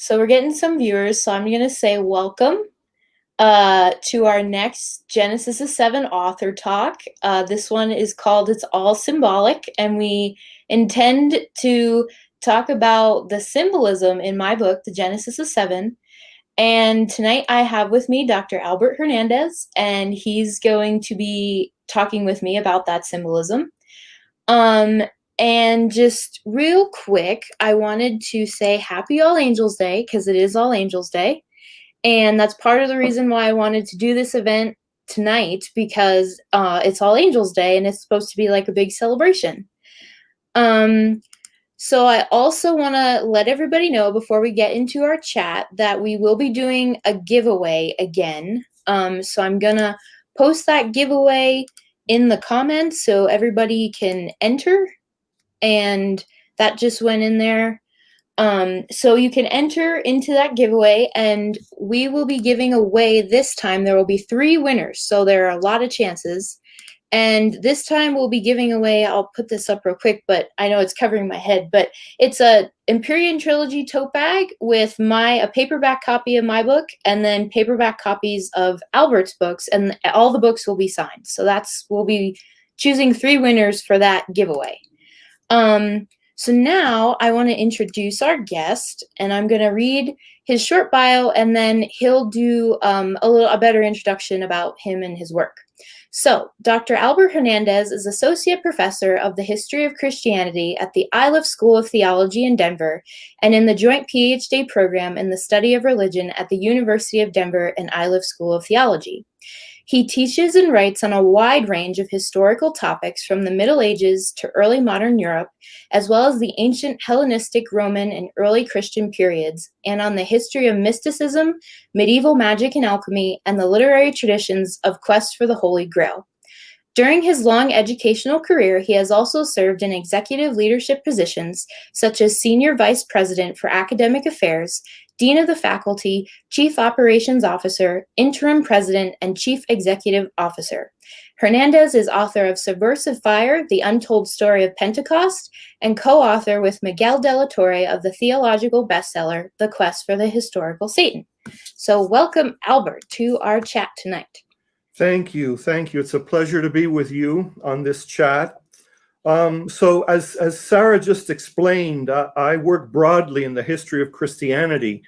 So we're getting some viewers, so I'm going to say welcome to our next Genesis 7 author talk. This one is called It's All Symbolic, and we intend to talk about the symbolism in my book, The Genesis of 7. And tonight I have with me Dr. Albert Hernandez, and he's going to be talking with me about that symbolism. And just real quick, I wanted to say Happy All Angels Day, because it is All Angels Day. And that's part of the reason why I wanted to do this event tonight, because it's All Angels Day, and it's supposed to be like a big celebration. So I also want to let everybody know before we get into our chat that we will be doing a giveaway again. So I'm going to post that giveaway in the comments so everybody can enter. And that just went in there. So you can enter into that giveaway, and we will be giving away this time. There will be 3 winners, so there are a lot of chances. And this time we'll be giving away, I'll put this up real quick, but I know it's covering my head, but it's a Empyrean Trilogy tote bag with a paperback copy of my book, and then paperback copies of Albert's books, and all the books will be signed. So we'll be choosing 3 winners for that giveaway. So now I want to introduce our guest, and I'm going to read his short bio, and then he'll do a better introduction about him and his work. So, Dr. Albert Hernandez is Associate Professor of the History of Christianity at the Iliff School of Theology in Denver, and in the Joint PhD program in the Study of Religion at the University of Denver and Iliff School of Theology. He teaches and writes on a wide range of historical topics from the Middle Ages to early modern Europe, as well as the ancient Hellenistic, Roman, and early Christian periods, and on the history of mysticism, medieval magic and alchemy, and the literary traditions of quest for the Holy Grail. During his long educational career, he has also served in executive leadership positions such as Senior Vice President for Academic Affairs, Dean of the Faculty, Chief Operations Officer, Interim President, and Chief Executive Officer. Hernandez is author of Subversive Fire, The Untold Story of Pentecost, and co-author with Miguel de la Torre of the theological bestseller, The Quest for the Historical Satan. So welcome, Albert, to our chat tonight. Thank you. Thank you. It's a pleasure to be with you on this chat. So as Sara just explained, I work broadly in the history of Christianity,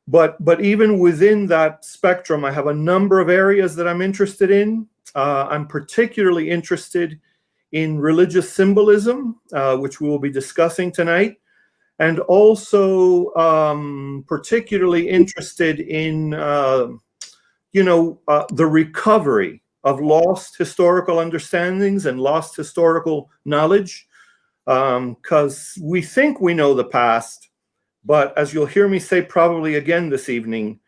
but even within that spectrum, I have a number of areas that I'm interested in. I'm particularly interested in religious symbolism, which we will be discussing tonight, and also particularly interested in, the recovery of lost historical understandings and lost historical knowledge, because we think we know the past, but as you'll hear me say probably again this evening,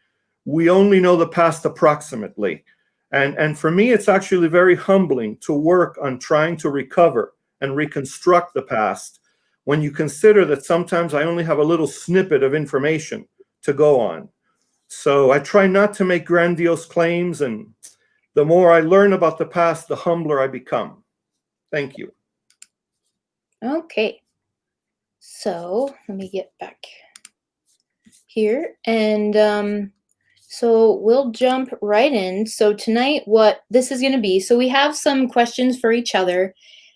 we only know the past approximately. And for me, it's actually very humbling to work on trying to recover and reconstruct the past when you consider that sometimes I only have a little snippet of information to go on. So I try not to make grandiose claims, and the more I learn about the past, the humbler I become. Thank you. Okay. So let me get back here. And so we'll jump right in. So tonight, what this is going to be, so we have some questions for each other.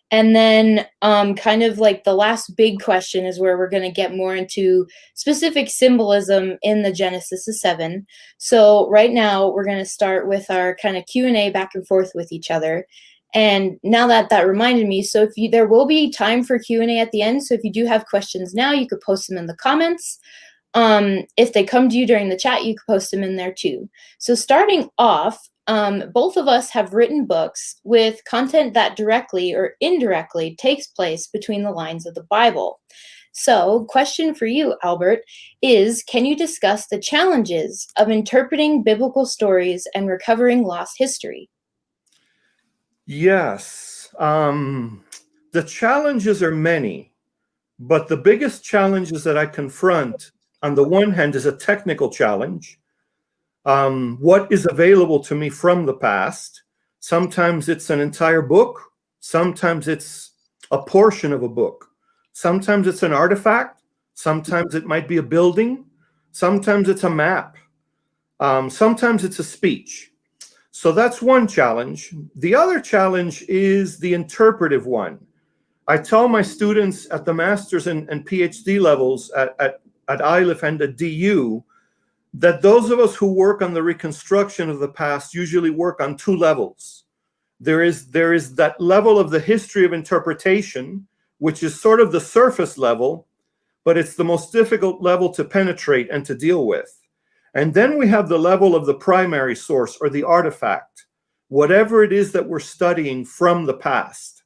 And then kind of like the last big question is where we're going to get more into specific symbolism in the Genesis 7. So right now we're going to start with our kind of Q&A back and forth with each other. And now that reminded me, so there will be time for Q&A at the end. So if you do have questions now, you could post them in the comments. If they come to you during the chat, you could post them in there too. So starting off, both of us have written books with content that directly or indirectly takes place between the lines of the Bible. So, question for you, Albert, is can you discuss the challenges of interpreting biblical stories and recovering lost history? Yes. The challenges are many, but the biggest challenges that I confront, on the one hand, is a technical challenge. What is available to me from the past? Sometimes it's an entire book. Sometimes it's a portion of a book. Sometimes it's an artifact. Sometimes it might be a building. Sometimes it's a map. Sometimes it's a speech. So that's one challenge. The other challenge is the interpretive one. I tell my students at the master's and PhD levels at ILIF and at DU that those of us who work on the reconstruction of the past usually work on two levels. There is that level of the history of interpretation, which is sort of the surface level, but it's the most difficult level to penetrate and to deal with. And then we have the level of the primary source or the artifact, whatever it is that we're studying from the past.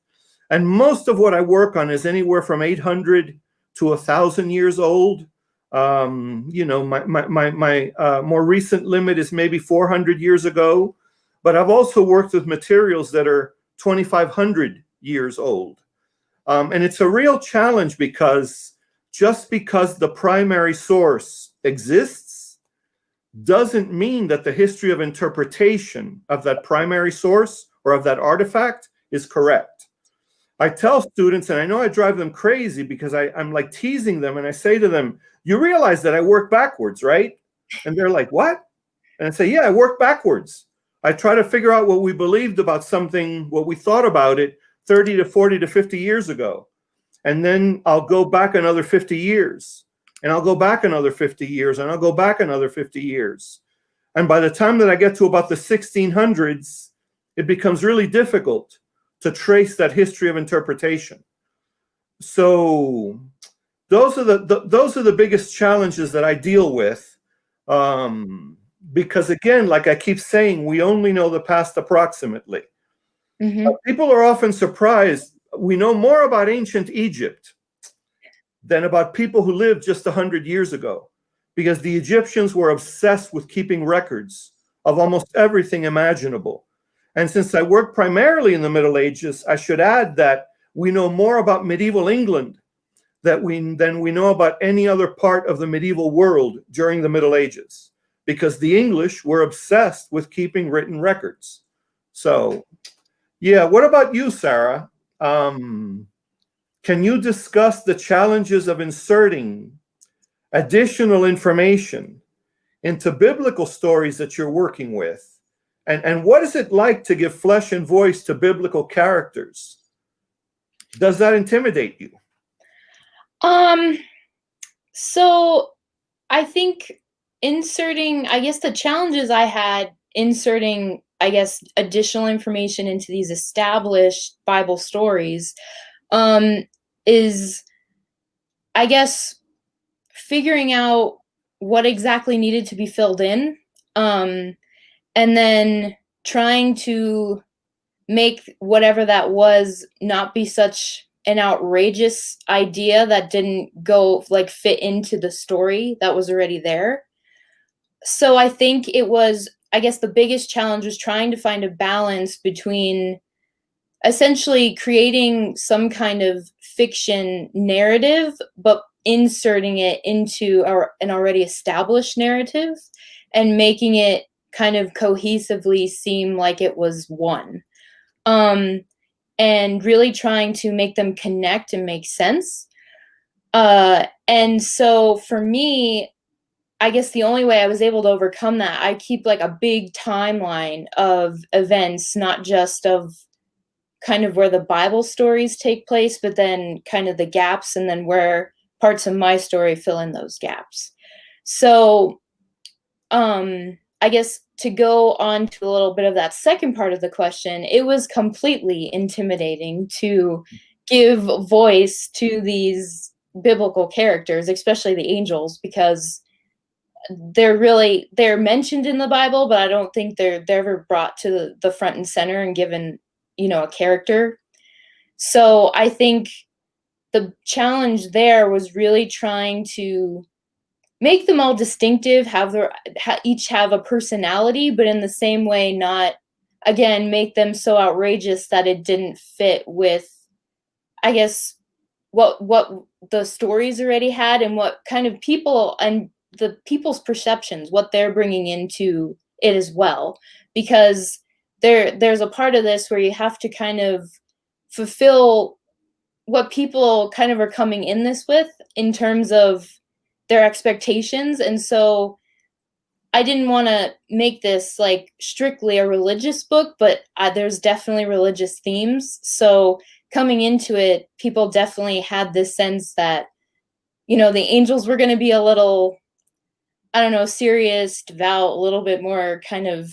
And most of what I work on is anywhere from 800 to 1,000 years old. You know, my more recent limit is maybe 400 years ago, but I've also worked with materials that are 2,500 years old. And it's a real challenge because just because the primary source exists doesn't mean that the history of interpretation of that primary source or of that artifact is correct. I tell students, and I know I drive them crazy because I'm like teasing them, and I say to them, you realize that I work backwards, right? And they're like, what? And I say, yeah, I work backwards. I try to figure out what we believed about something, what we thought about it 30 to 40 to 50 years ago. And then I'll go back another 50 years. And I'll go back another 50 years, and I'll go back another 50 years. And by the time that I get to about the 1600s, it becomes really difficult to trace that history of interpretation. So those are the biggest challenges that I deal with. Because again, like I keep saying, we only know the past approximately. Mm-hmm. People are often surprised. We know more about ancient Egypt than about people who lived just 100 years ago, because the Egyptians were obsessed with keeping records of almost everything imaginable. And since I work primarily in the Middle Ages, I should add that we know more about medieval England than we know about any other part of the medieval world during the Middle Ages, because the English were obsessed with keeping written records. So, yeah, what about you, Sara? Can you discuss the challenges of inserting additional information into biblical stories that you're working with? And what is it like to give flesh and voice to biblical characters? Does that intimidate you? So I think the challenges I had inserting, additional information into these established Bible stories, is, figuring out what exactly needed to be filled in, and then trying to make whatever that was not be such an outrageous idea that didn't go fit into the story that was already there. So I think it was, the biggest challenge was trying to find a balance between essentially creating some kind of fiction narrative, but inserting it into an already established narrative and making it kind of cohesively seem like it was one. And really trying to make them connect and make sense. And so for me, the only way I was able to overcome that, I keep a big timeline of events, not just of kind of where the Bible stories take place, but then kind of the gaps, and then where parts of my story fill in those gaps. So, to go on to a little bit of that second part of the question, it was completely intimidating to give voice to these biblical characters, especially the angels, because they're mentioned in the Bible, but I don't think they're ever brought to the front and center and given, a character. So I think the challenge there was really trying to make them all distinctive, each have a personality, but in the same way, not, again, make them so outrageous that it didn't fit with, what the stories already had, and what kind of people and the people's perceptions, what they're bringing into it as well. Because there's a part of this where you have to kind of fulfill what people kind of are coming in this with, in terms of their expectations. And so I didn't want to make this like strictly a religious book, but there's definitely religious themes. So coming into it, people definitely had this sense that, you know, the angels were going to be a little, I don't know, serious, devout, a little bit more kind of,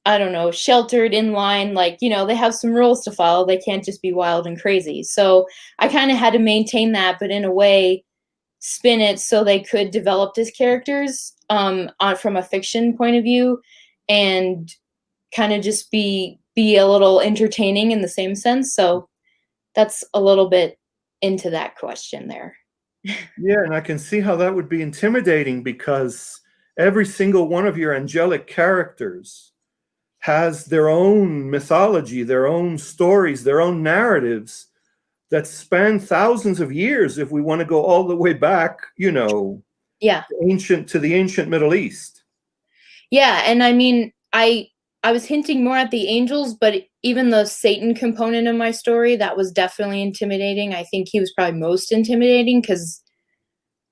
I don't know, sheltered, in line, like, you know, they have some rules to follow. They can't just be wild and crazy. So I kind of had to maintain that, but in a way, spin it so they could develop these characters from a fiction point of view, and kind of just be a little entertaining in the same sense. So that's a little bit into that question there. Yeah, and I can see how that would be intimidating, because every single one of your angelic characters has their own mythology, their own stories, their own narratives that span thousands of years, if we want to go all the way back, you know, Yeah. to the ancient Middle East. Yeah, and I mean, I was hinting more at the angels, but even the Satan component of my story, that was definitely intimidating. I think he was probably most intimidating because,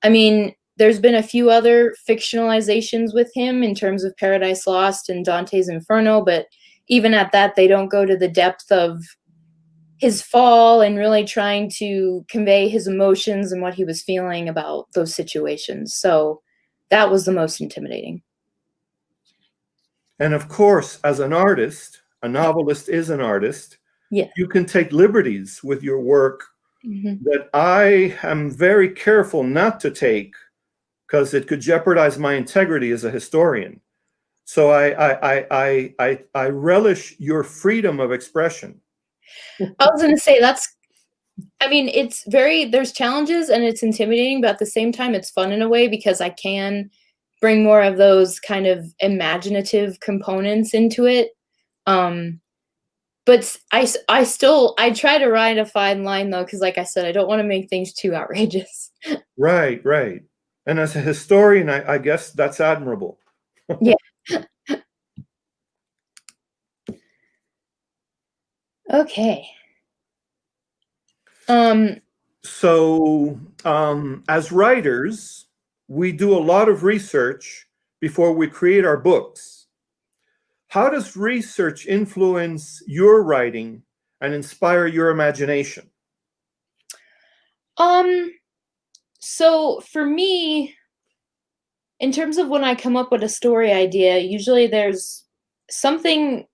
I mean, there's been a few other fictionalizations with him in terms of Paradise Lost and Dante's Inferno, but even at that, they don't go to the depth of his fall and really trying to convey his emotions and what he was feeling about those situations. So that was the most intimidating. And of course, as an artist, a novelist is an artist. Yeah. You can take liberties with your work Mm-hmm. that I am very careful not to take, because it could jeopardize my integrity as a historian. So I relish your freedom of expression. I was going to say I mean, there's challenges and it's intimidating, but at the same time, it's fun in a way because I can bring more of those kind of imaginative components into it. But I try to ride a fine line though, because like I said, I don't want to make things too outrageous. Right, right. And as a historian, I guess that's admirable. Yeah. Okay. So as writers, we do a lot of research before we create our books. How does research influence your writing and inspire your imagination? So for me, in terms of when I come up with a story idea, usually there's something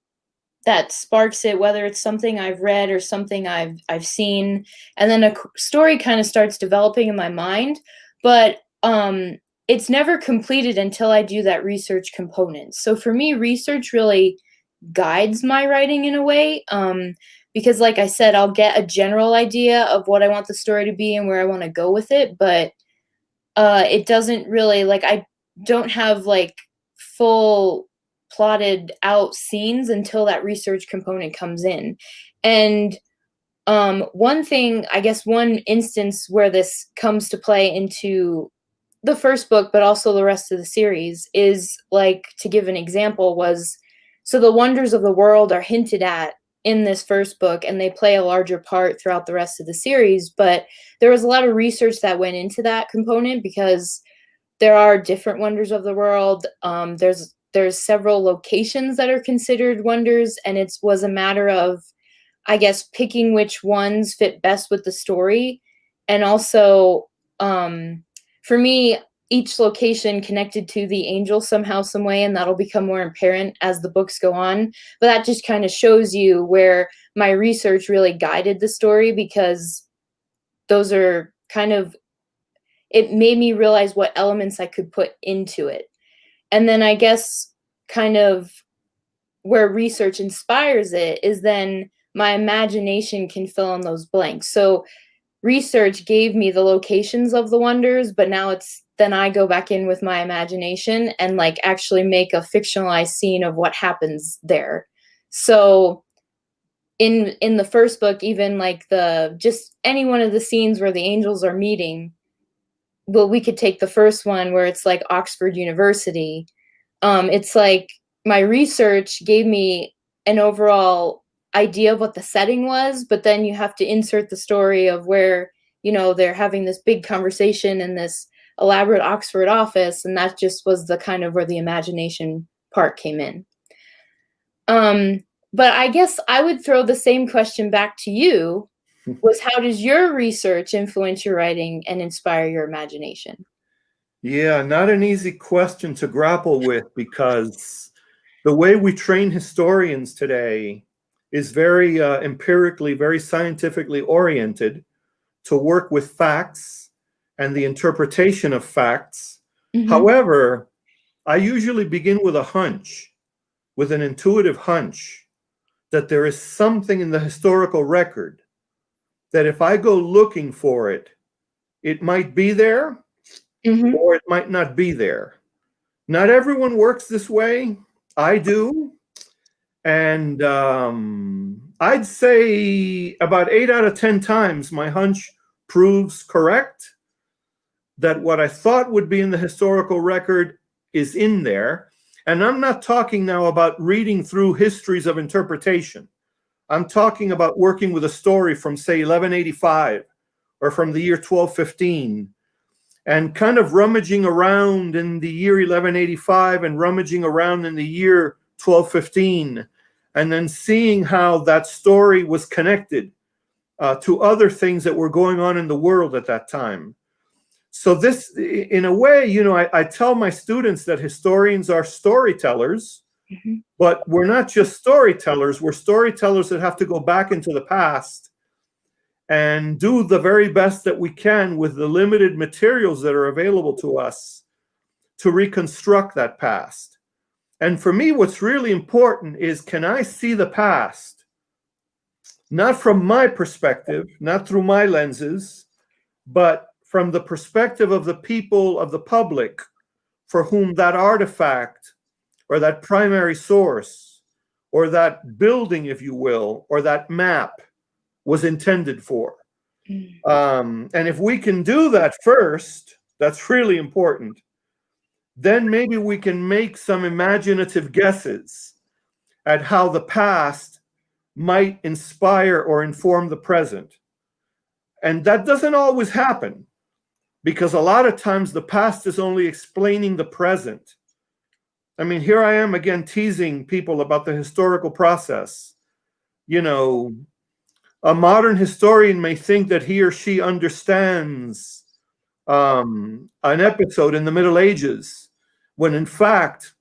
that sparks it, whether it's something I've read or something I've seen, and then a story kind of starts developing in my mind. But it's never completed until I do that research component. So for me, research really guides my writing in a way, because like I said, I'll get a general idea of what I want the story to be and where I want to go with it, but it doesn't really, like, I don't have like full plotted out scenes until that research component comes in. And one thing, I guess one instance where this comes to play into the first book, but also the rest of the series, is, like, to give an example, was, so the wonders of the world are hinted at in this first book and they play a larger part throughout the rest of the series, but there was a lot of research that went into that component because there are different wonders of the world. There's several locations that are considered wonders, and it was a matter of, I guess, picking which ones fit best with the story. And also, for me, each location connected to the angel somehow, some way, and that'll become more apparent as the books go on. But that just kind of shows you where my research really guided the story, because those are kind of, it made me realize what elements I could put into it. And then I guess kind of where research inspires it is then my imagination can fill in those blanks. So research gave me the locations of the wonders, but now then I go back in with my imagination and like actually make a fictionalized scene of what happens there. So in the first book, even like just any one of the scenes where the angels are meeting, well, we could take the first one where it's like Oxford University. It's like my research gave me an overall idea of what the setting was, but then you have to insert the story of where, you know, they're having this big conversation in this elaborate Oxford office, and that just was the kind of where the imagination part came in. But I guess I would throw the same question back to you, was how does your research influence your writing and inspire your imagination? Yeah, not an easy question to grapple with, because the way we train historians today is very empirically, very scientifically oriented to work with facts and the interpretation of facts. Mm-hmm. However, I usually begin with a hunch, with an intuitive hunch that there is something in the historical record that if I go looking for it, it might be there, Mm-hmm. or it might not be there. Not everyone works this way. I do. And I'd say about 8 out of 10 times my hunch proves correct, that what I thought would be in the historical record is in there. And I'm not talking now about reading through histories of interpretation. I'm talking about working with a story from, say, 1185 or from the year 1215, and kind of rummaging around in the year 1185 and rummaging around in the year 1215, and then seeing how that story was connected to other things that were going on in the world at that time. So this, in a way, you know, I tell my students that historians are storytellers, Mm-hmm. but we're not just storytellers. We're storytellers that have to go back into the past and do the very best that we can with the limited materials that are available to us to reconstruct that past. And for me, what's really important is, can I see the past, not from my perspective, not through my lenses, but from the perspective of the people, of the public, for whom that artifact or that primary source or that building, if you will, or that map was intended for. And if we can do that first, that's really important. Then maybe we can make some imaginative guesses at how the past might inspire or inform the present. And that doesn't always happen, because a lot of times the past is only explaining the present. I mean, here I am again teasing people about the historical process. You know, a modern historian may think that he or she understands an episode in the Middle Ages, when in fact,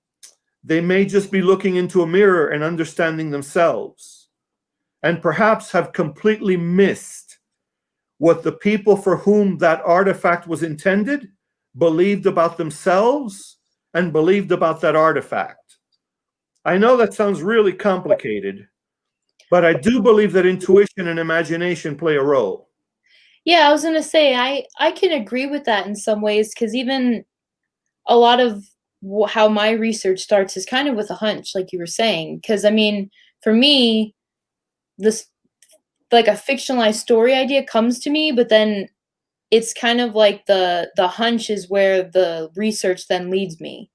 they may just be looking into a mirror and understanding themselves, and perhaps have completely missed what the people for whom that artifact was intended believed about themselves and believed about that artifact. I know that sounds really complicated, but I do believe that intuition and imagination play a role. Yeah, I was gonna say I can agree with that in some ways, because even a lot of how my research starts is kind of with a hunch, like you were saying. Because I mean, for me, this, like, a fictionalized story idea comes to me, but then it's kind of like the hunch is where the research then leads me.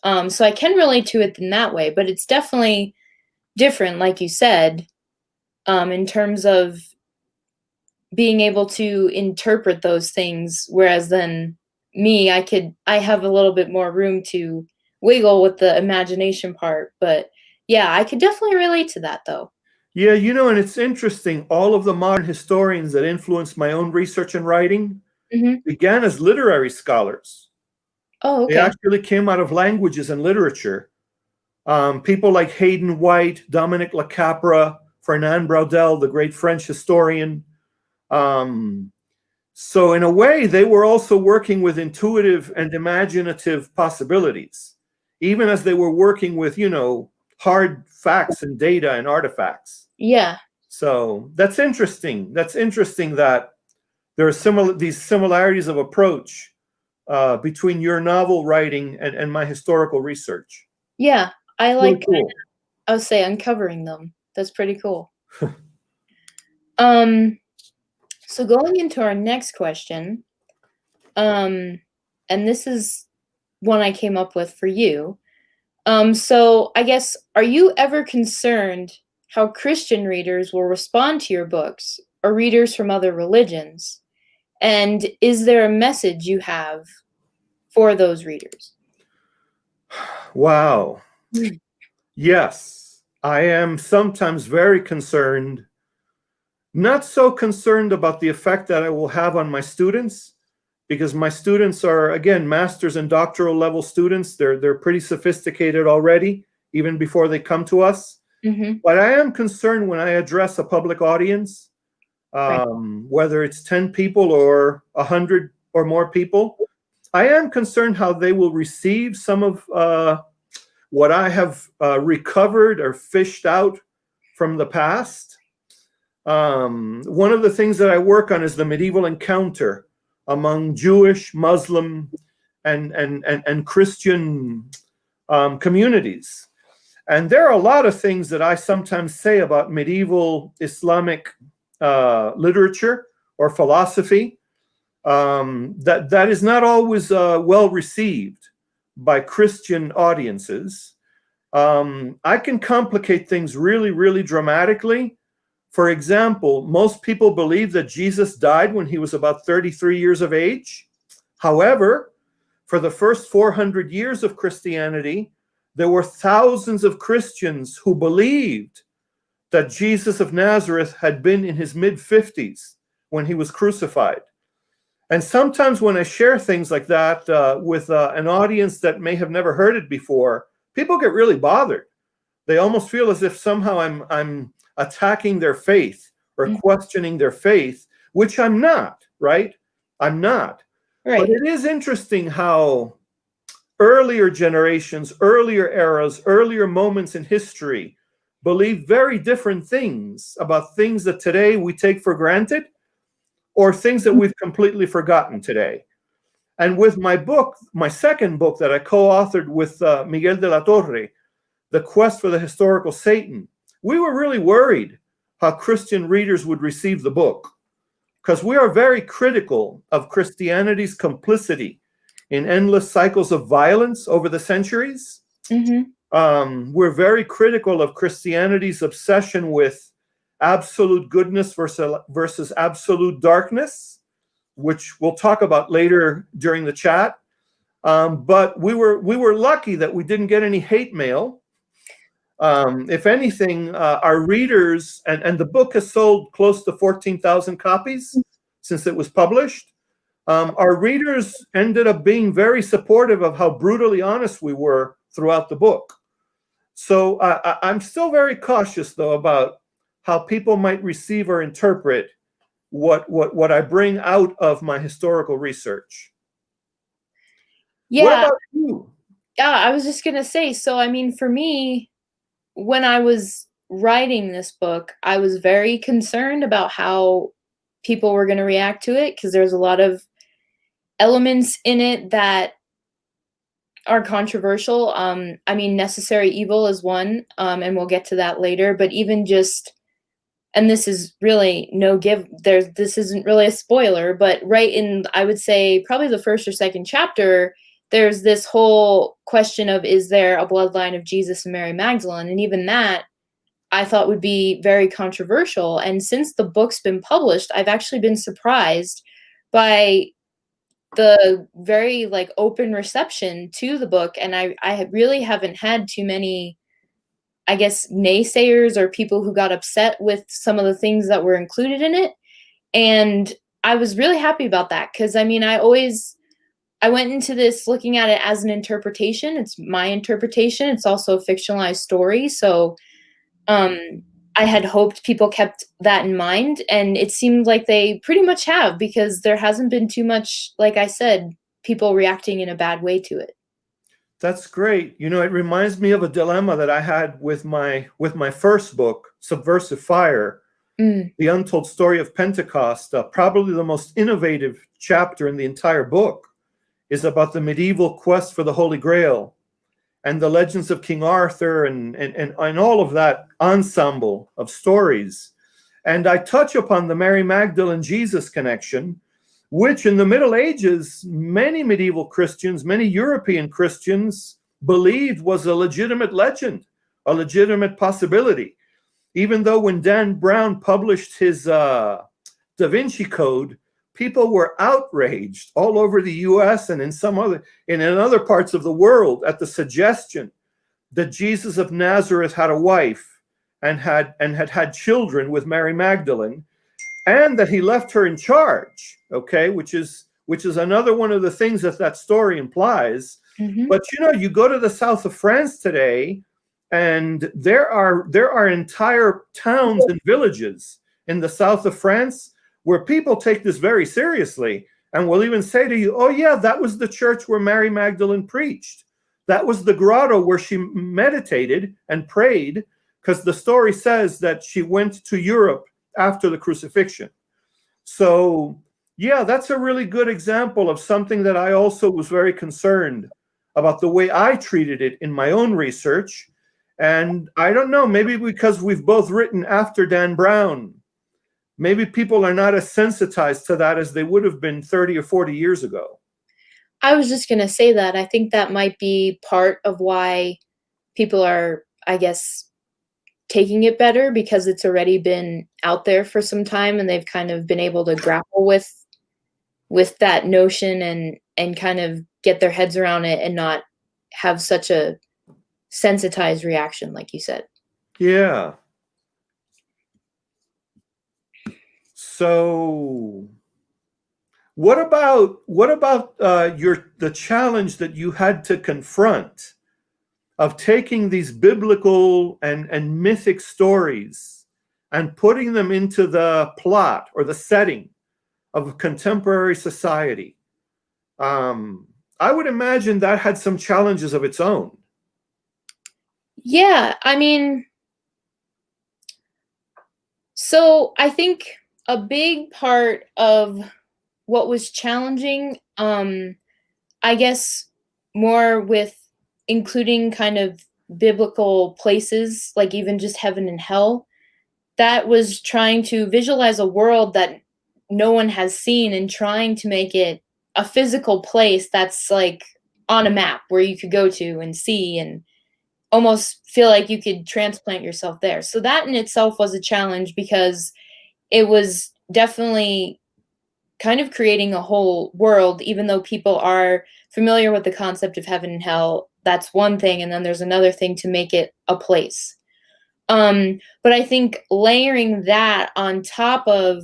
So I can relate to it in that way, but it's definitely different, like you said, in terms of being able to interpret those things, whereas then me, I have a little bit more room to wiggle with the imagination part. But yeah, I could definitely relate to that though. Yeah, you know, and it's interesting, all of the modern historians that influenced my own research and writing Mm-hmm. began as literary scholars. Oh, They okay. actually came out of languages and literature. People like Hayden White, Dominic Lacapra, Fernand Braudel, the great French historian. So in a way, they were also working with intuitive and imaginative possibilities, even as they were working with, you know, hard facts and data and artifacts. Yeah. So that's interesting. That's interesting that there are these similarities of approach between your novel writing and my historical research. Yeah. I Really like, cool. I would say, uncovering them. That's pretty cool. So going into our next question, and this is one I came up with for you. So I guess, are you ever concerned how Christian readers will respond to your books, or readers from other religions? And is there a message you have for those readers? Wow. Yes, I am sometimes very concerned, not so concerned about the effect that I will have on my students, because my students are, again, master's and doctoral level students. They're pretty sophisticated already, even before they come to us. Mm-hmm. But I am concerned when I address a public audience, Right. whether it's 10 people or 100 or more people. I am concerned how they will receive some of what I have recovered or fished out from the past. One of the things that I work on is the medieval encounter among Jewish, Muslim, and Christian communities. And there are a lot of things that I sometimes say about medieval Islamic literature or philosophy that is not always well received by Christian audiences. I can complicate things really, really dramatically. For example, most people believe that Jesus died when he was about 33 years of age. However, for the first 400 years of Christianity, there were thousands of Christians who believed that Jesus of Nazareth had been in his mid-50s when he was crucified. And sometimes when I share things like that with an audience that may have never heard it before, people get really bothered. They almost feel as if somehow I'm attacking their faith or questioning their faith, which I'm not, right? I'm not. Right. But it is interesting how earlier generations, earlier eras, earlier moments in history believe very different things about things that today we take for granted or things that we've completely forgotten today. And with my book, my second book that I co-authored with Miguel de la Torre, The Quest for the Historical Satan, we were really worried how Christian readers would receive the book, because we are very critical of Christianity's complicity in endless cycles of violence over the centuries. Mm-hmm. We're very critical of Christianity's obsession with absolute goodness versus absolute darkness, which we'll talk about later during the chat. But we were lucky that we didn't get any hate mail. If anything, our readers, and the book has sold close to 14,000 copies since it was published. Our readers ended up being very supportive of how brutally honest we were throughout the book. So I'm still very cautious, though, about how people might receive or interpret what I bring out of my historical research. Yeah. What about you? Yeah, I was just gonna say, so I mean, for me, when I was writing this book, I was very concerned about how people were going to react to it, because there's a lot of elements in it that are controversial. I mean, necessary evil is one, and we'll get to that later, but even just, and this is really this isn't really a spoiler, but right in, I would say, probably the first or second chapter, there's this whole question of, is there a bloodline of Jesus and Mary Magdalene? And even that I thought would be very controversial. And since the book's been published, I've actually been surprised by the very open reception to the book. And I really haven't had too many, I guess, naysayers or people who got upset with some of the things that were included in it. And I was really happy about that, because I mean, I went into this looking at it as an interpretation. It's my interpretation. It's also a fictionalized story. So I had hoped people kept that in mind, and it seemed like they pretty much have, because there hasn't been too much, like I said, people reacting in a bad way to it. That's great. You know, it reminds me of a dilemma that I had with my first book, Subversive Fire, The Untold Story of Pentecost. Probably the most innovative chapter in the entire book is about the medieval quest for the Holy Grail and the legends of King Arthur and all of that ensemble of stories. And I touch upon the Mary Magdalene Jesus connection, which in the Middle Ages, many medieval Christians, many European Christians believed was a legitimate legend, a legitimate possibility. Even though when Dan Brown published his Da Vinci Code, people were outraged all over the US and in other parts of the world at the suggestion that Jesus of Nazareth had a wife and had children with Mary Magdalene, and that he left her in charge, okay, which is another one of the things that story implies. Mm-hmm. But you go to the south of France today, and there are entire towns and villages in the south of France where people take this very seriously and will even say to you, oh yeah, that was the church where Mary Magdalene preached. That was the grotto where she meditated and prayed, because the story says that she went to Europe after the crucifixion. So yeah, that's a really good example of something that I also was very concerned about, the way I treated it in my own research. And I don't know, maybe because we've both written after Dan Brown, maybe people are not as sensitized to that as they would have been 30 or 40 years ago. I was just going to say that. I think that might be part of why people are, I guess, taking it better, because it's already been out there for some time and they've kind of been able to grapple with that notion and kind of get their heads around it and not have such a sensitized reaction, like you said. Yeah. So what about the challenge that you had to confront of taking these biblical and mythic stories and putting them into the plot or the setting of contemporary society? I would imagine that had some challenges of its own. Yeah, I mean, so I think a big part of what was challenging, I guess more with including kind of biblical places, like even just heaven and hell, that was trying to visualize a world that no one has seen and trying to make it a physical place that's like on a map where you could go to and see and almost feel like you could transplant yourself there. So that in itself was a challenge, because it was definitely kind of creating a whole world, even though people are familiar with the concept of heaven and hell. That's one thing, and then there's another thing to make it a place. But I think layering that on top of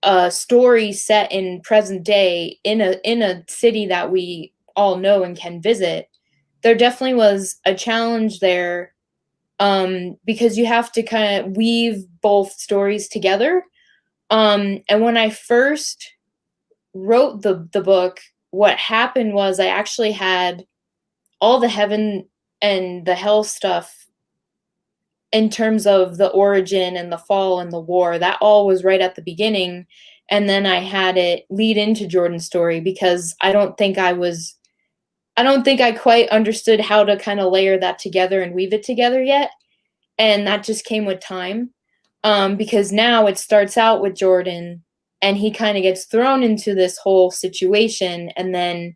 a story set in present day in a city that we all know and can visit, there definitely was a challenge there, because you have to kind of weave both stories together. And when I first wrote the book, what happened was I actually had all the heaven and the hell stuff in terms of the origin and the fall and the war. That all was right at the beginning. And then I had it lead into Jordan's story, because I don't think I quite understood how to kind of layer that together and weave it together yet. And that just came with time, because now it starts out with Jordan and he kind of gets thrown into this whole situation. And then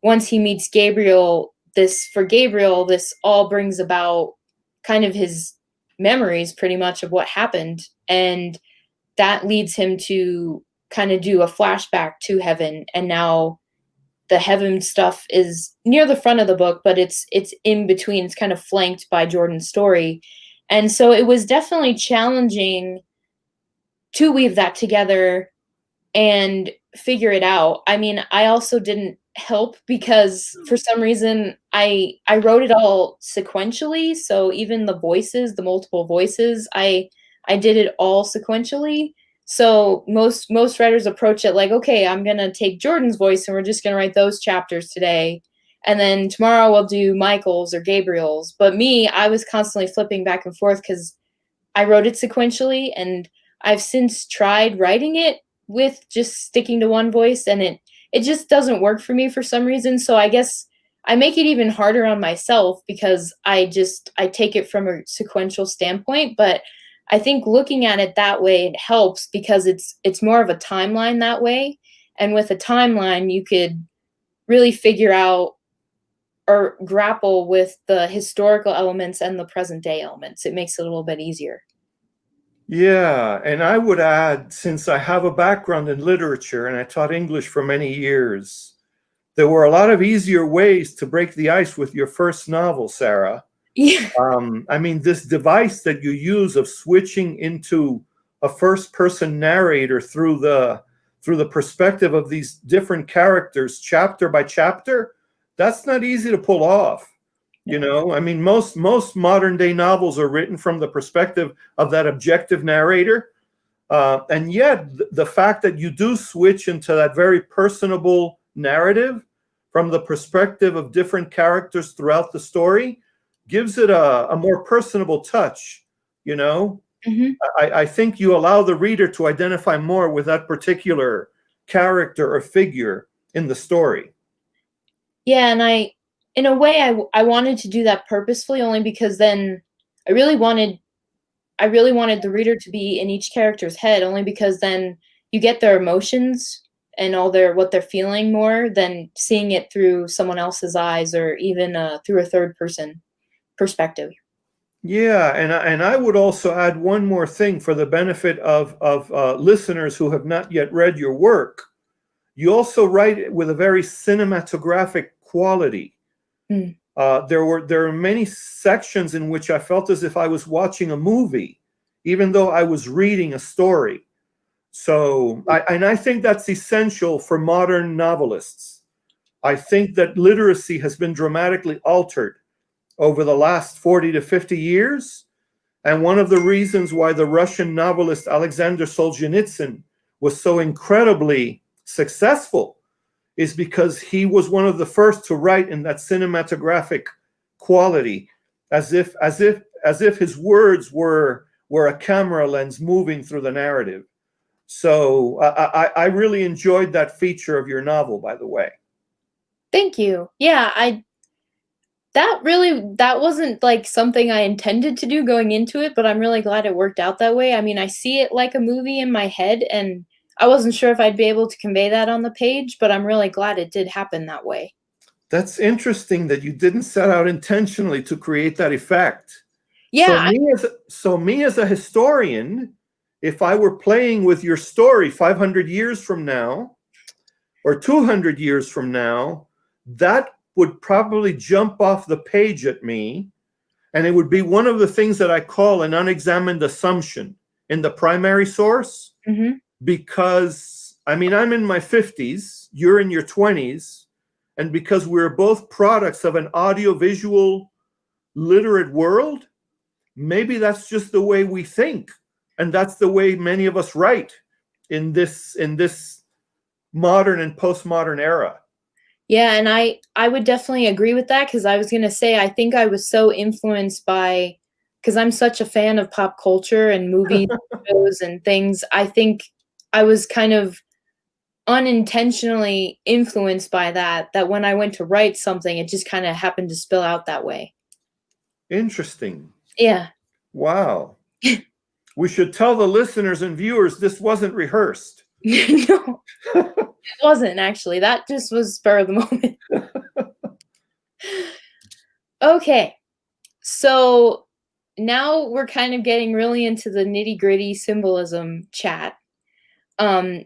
once he meets Gabriel, this all brings about kind of his memories pretty much of what happened. And that leads him to kind of do a flashback to heaven. And now the heaven stuff is near the front of the book, but it's in between. It's kind of flanked by Jordan's story. And so it was definitely challenging to weave that together and figure it out. I mean, I also didn't help, because for some reason I wrote it all sequentially. So even the multiple voices, I did it all sequentially. So most writers approach it like, okay, I'm going to take Jordan's voice and we're just going to write those chapters today. And then tomorrow we'll do Michael's or Gabriel's. But me, I was constantly flipping back and forth because I wrote it sequentially, and I've since tried writing it with just sticking to one voice, and it just doesn't work for me for some reason. So I guess I make it even harder on myself, because I take it from a sequential standpoint. But I think looking at it that way, it helps, because it's more of a timeline that way. And with a timeline, you could really figure out or grapple with the historical elements and the present day elements. It makes it a little bit easier. Yeah, and I would add, since I have a background in literature and I taught English for many years, there were a lot of easier ways to break the ice with your first novel, Sarah. Yeah. I mean, this device that you use of switching into a first-person narrator through the perspective of these different characters, chapter by chapter, that's not easy to pull off. You know, I mean, most modern day novels are written from the perspective of that objective narrator, and yet the fact that you do switch into that very personable narrative from the perspective of different characters throughout the story gives it a more personable touch. You know, Mhm. I think you allow the reader to identify more with that particular character or figure in the story. Yeah, and in a way, I wanted to do that purposefully only because then I really wanted I really wanted the reader to be in each character's head only because then you get their emotions and all their what they're feeling more than seeing it through someone else's eyes or even through a third person perspective. Yeah, and I would also add one more thing for the benefit of listeners who have not yet read your work. You also write it with a very cinematographic quality. Mm. There are many sections in which I felt as if I was watching a movie, even though I was reading a story. So, I think that's essential for modern novelists. I think that literacy has been dramatically altered over the last 40 to 50 years. And one of the reasons why the Russian novelist Alexander Solzhenitsyn was so incredibly successful is because he was one of the first to write in that cinematographic quality, as if his words were a camera lens moving through the narrative. So I really enjoyed that feature of your novel, by the way. Thank you. Yeah, I that wasn't like something I intended to do going into it, but I'm really glad it worked out that way. I mean, I see it like a movie in my head and I wasn't sure if I'd be able to convey that on the page, but I'm really glad it did happen that way. That's interesting that you didn't set out intentionally to create that effect. So Yeah, me as a historian, if I were playing with your story 500 years from now or 200 years from now, that would probably jump off the page at me, and it would be one of the things that I call an unexamined assumption in the primary source, mhm. because I mean, I'm in my 50s, you're in your 20s, and because we're both products of an audiovisual literate world, maybe that's just the way we think, and that's the way many of us write in this modern and postmodern era. Yeah, and I would definitely agree with that because I was gonna say I think I was so influenced by because I'm such a fan of pop culture and movies, shows, and things. I think I was kind of unintentionally influenced by that when I went to write something, it just kinda happened to spill out that way. Interesting. Yeah. Wow. We should tell the listeners and viewers this wasn't rehearsed. No, it wasn't actually. That just was spur of the moment. Okay. So now we're kind of getting really into the nitty-gritty symbolism chat.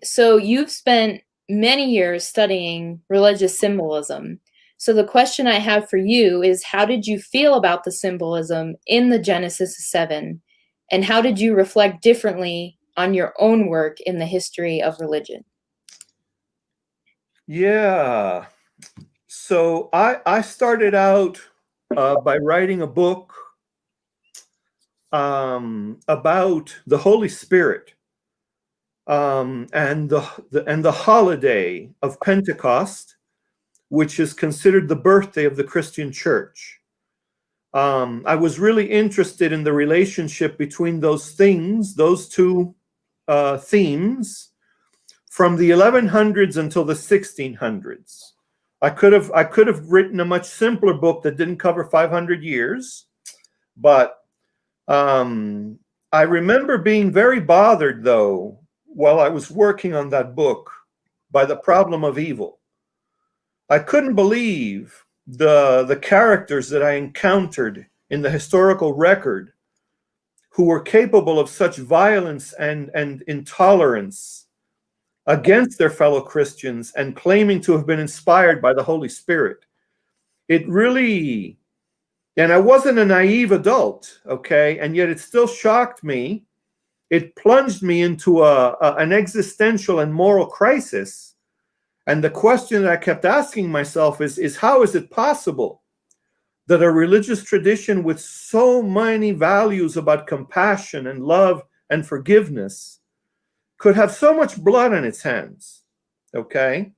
So you've spent many years studying religious symbolism. So the question I have for you is how did you feel about the symbolism in the Genesis 7? And how did you reflect differently on your own work in the history of religion? Yeah. So I started out by writing a book about the Holy Spirit, and the holiday of Pentecost, which is considered the birthday of the Christian Church. I was really interested in the relationship between those things, those two themes, from the 1100s until the 1600s. I could have written a much simpler book that didn't cover 500 years, but I remember being very bothered, though, while I was working on that book, by the problem of evil. I couldn't believe the characters that I encountered in the historical record who were capable of such violence and intolerance against their fellow Christians and claiming to have been inspired by the Holy Spirit. It really, and I wasn't a naive adult, okay, and yet it still shocked me. It plunged me into an existential and moral crisis. And the question that I kept asking myself is how is it possible that a religious tradition with so many values about compassion and love and forgiveness could have so much blood on its hands, okay?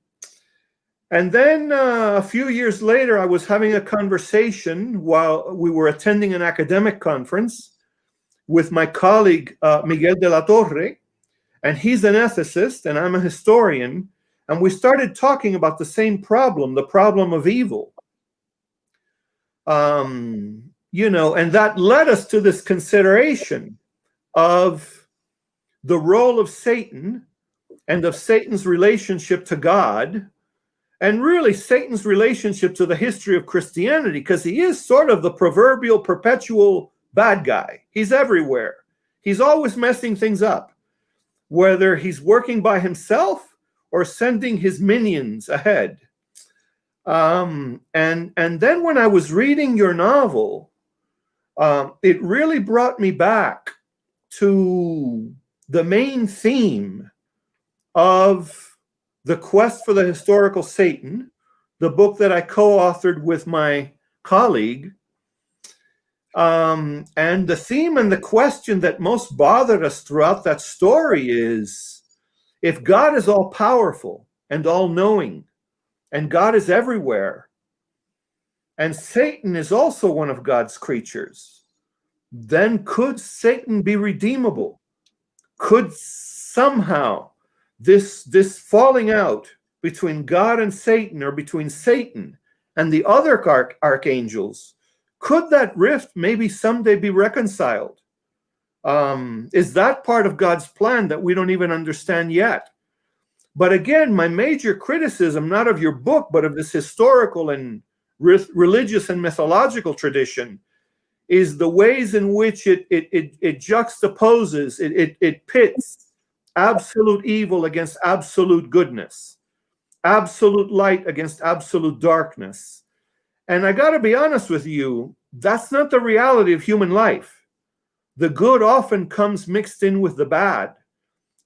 And then a few years later, I was having a conversation while we were attending an academic conference with my colleague, Miguel de la Torre, and he's an ethicist and I'm a historian, and we started talking about the same problem, the problem of evil. You know, and that led us to this consideration of the role of Satan and of Satan's relationship to God, and really Satan's relationship to the history of Christianity, because he is sort of the proverbial perpetual bad guy. He's everywhere. He's always messing things up, whether he's working by himself or sending his minions ahead. And then when I was reading your novel, it really brought me back to the main theme of The Quest for the Historical Satan, the book that I co-authored with my colleague. And the theme and the question that most bothered us throughout that story is, if God is all-powerful and all-knowing, and God is everywhere, and Satan is also one of God's creatures, then could Satan be redeemable? Could somehow this falling out between God and Satan, or between Satan and the other archangels, could that rift maybe someday be reconciled? Is that part of God's plan that we don't even understand yet? But again, my major criticism, not of your book, but of this historical and religious and mythological tradition, is the ways in which it juxtaposes, it pits absolute evil against absolute goodness, absolute light against absolute darkness. And I got to be honest with you, that's not the reality of human life. The good often comes mixed in with the bad.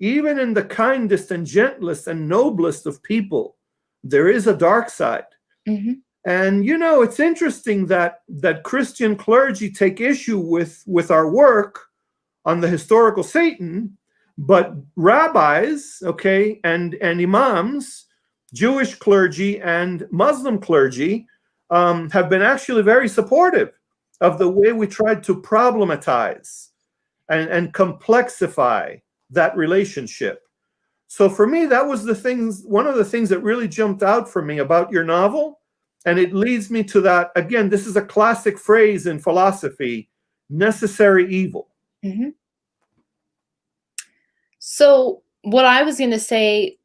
Even in the kindest and gentlest and noblest of people, there is a dark side. Mm-hmm. And, you know, it's interesting that Christian clergy take issue with our work on the historical Satan, but rabbis, okay, and imams, Jewish clergy and Muslim clergy have been actually very supportive of the way we tried to problematize and complexify that relationship. So for me, that was one of the things that really jumped out for me about your novel. And it leads me to that, again, this is a classic phrase in philosophy, necessary evil. Mm-hmm. So what I was going to say,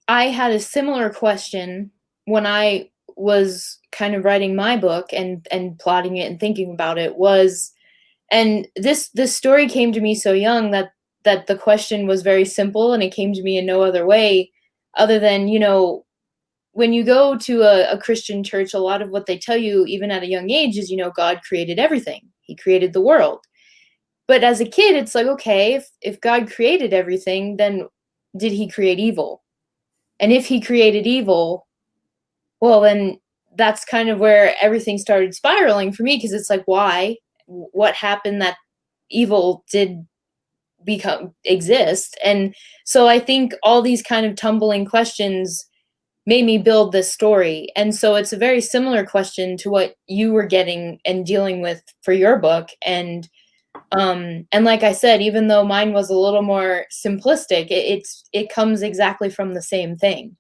I had a similar question when I was kind of writing my book and plotting it and thinking about it was, and this story came to me so young that the question was very simple, and it came to me in no other way other than, you know, when you go to a Christian church, a lot of what they tell you, even at a young age, is, you know, God created everything. He created the world. But as a kid, it's like, okay, if God created everything, then did he create evil? And if he created evil, well, then that's kind of where everything started spiraling for me, because it's like, why? What happened that evil did exist? And so I think all these kind of tumbling questions made me build this story. And so it's a very similar question to what you were getting and dealing with for your book. And like I said, even though mine was a little more simplistic, it comes exactly from the same thing.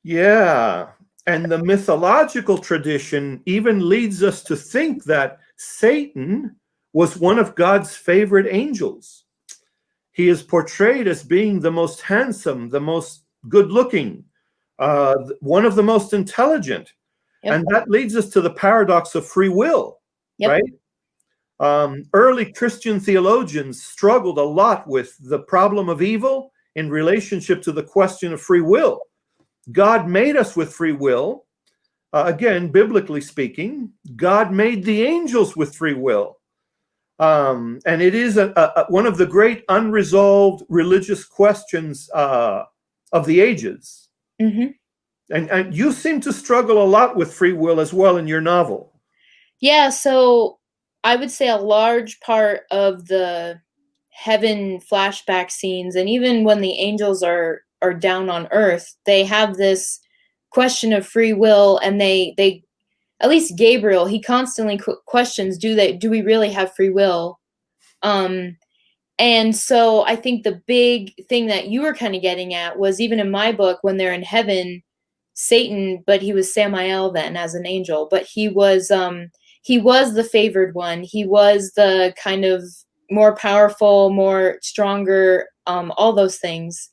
Yeah. And the mythological tradition even leads us to think that Satan was one of God's favorite angels. He is portrayed as being the most handsome, the most good-looking, one of the most intelligent. Yep. And that leads us to the paradox of free will, right? Early Christian theologians struggled a lot with the problem of evil in relationship to the question of free will. God made us with free will. Again, biblically speaking, God made the angels with free will. And it is one of the great unresolved religious questions of the ages. Mm-hmm. And you seem to struggle a lot with free will as well in your novel. Yeah, so I would say a large part of the heaven flashback scenes, and even when the angels are down on earth, they have this question of free will, and they at least Gabriel, he constantly questions, do we really have free will? And so I think the big thing that you were kind of getting at was, even in my book, when they're in heaven, Satan, but he was Samael then as an angel, but he was the favored one. He was the kind of more powerful, more stronger, all those things.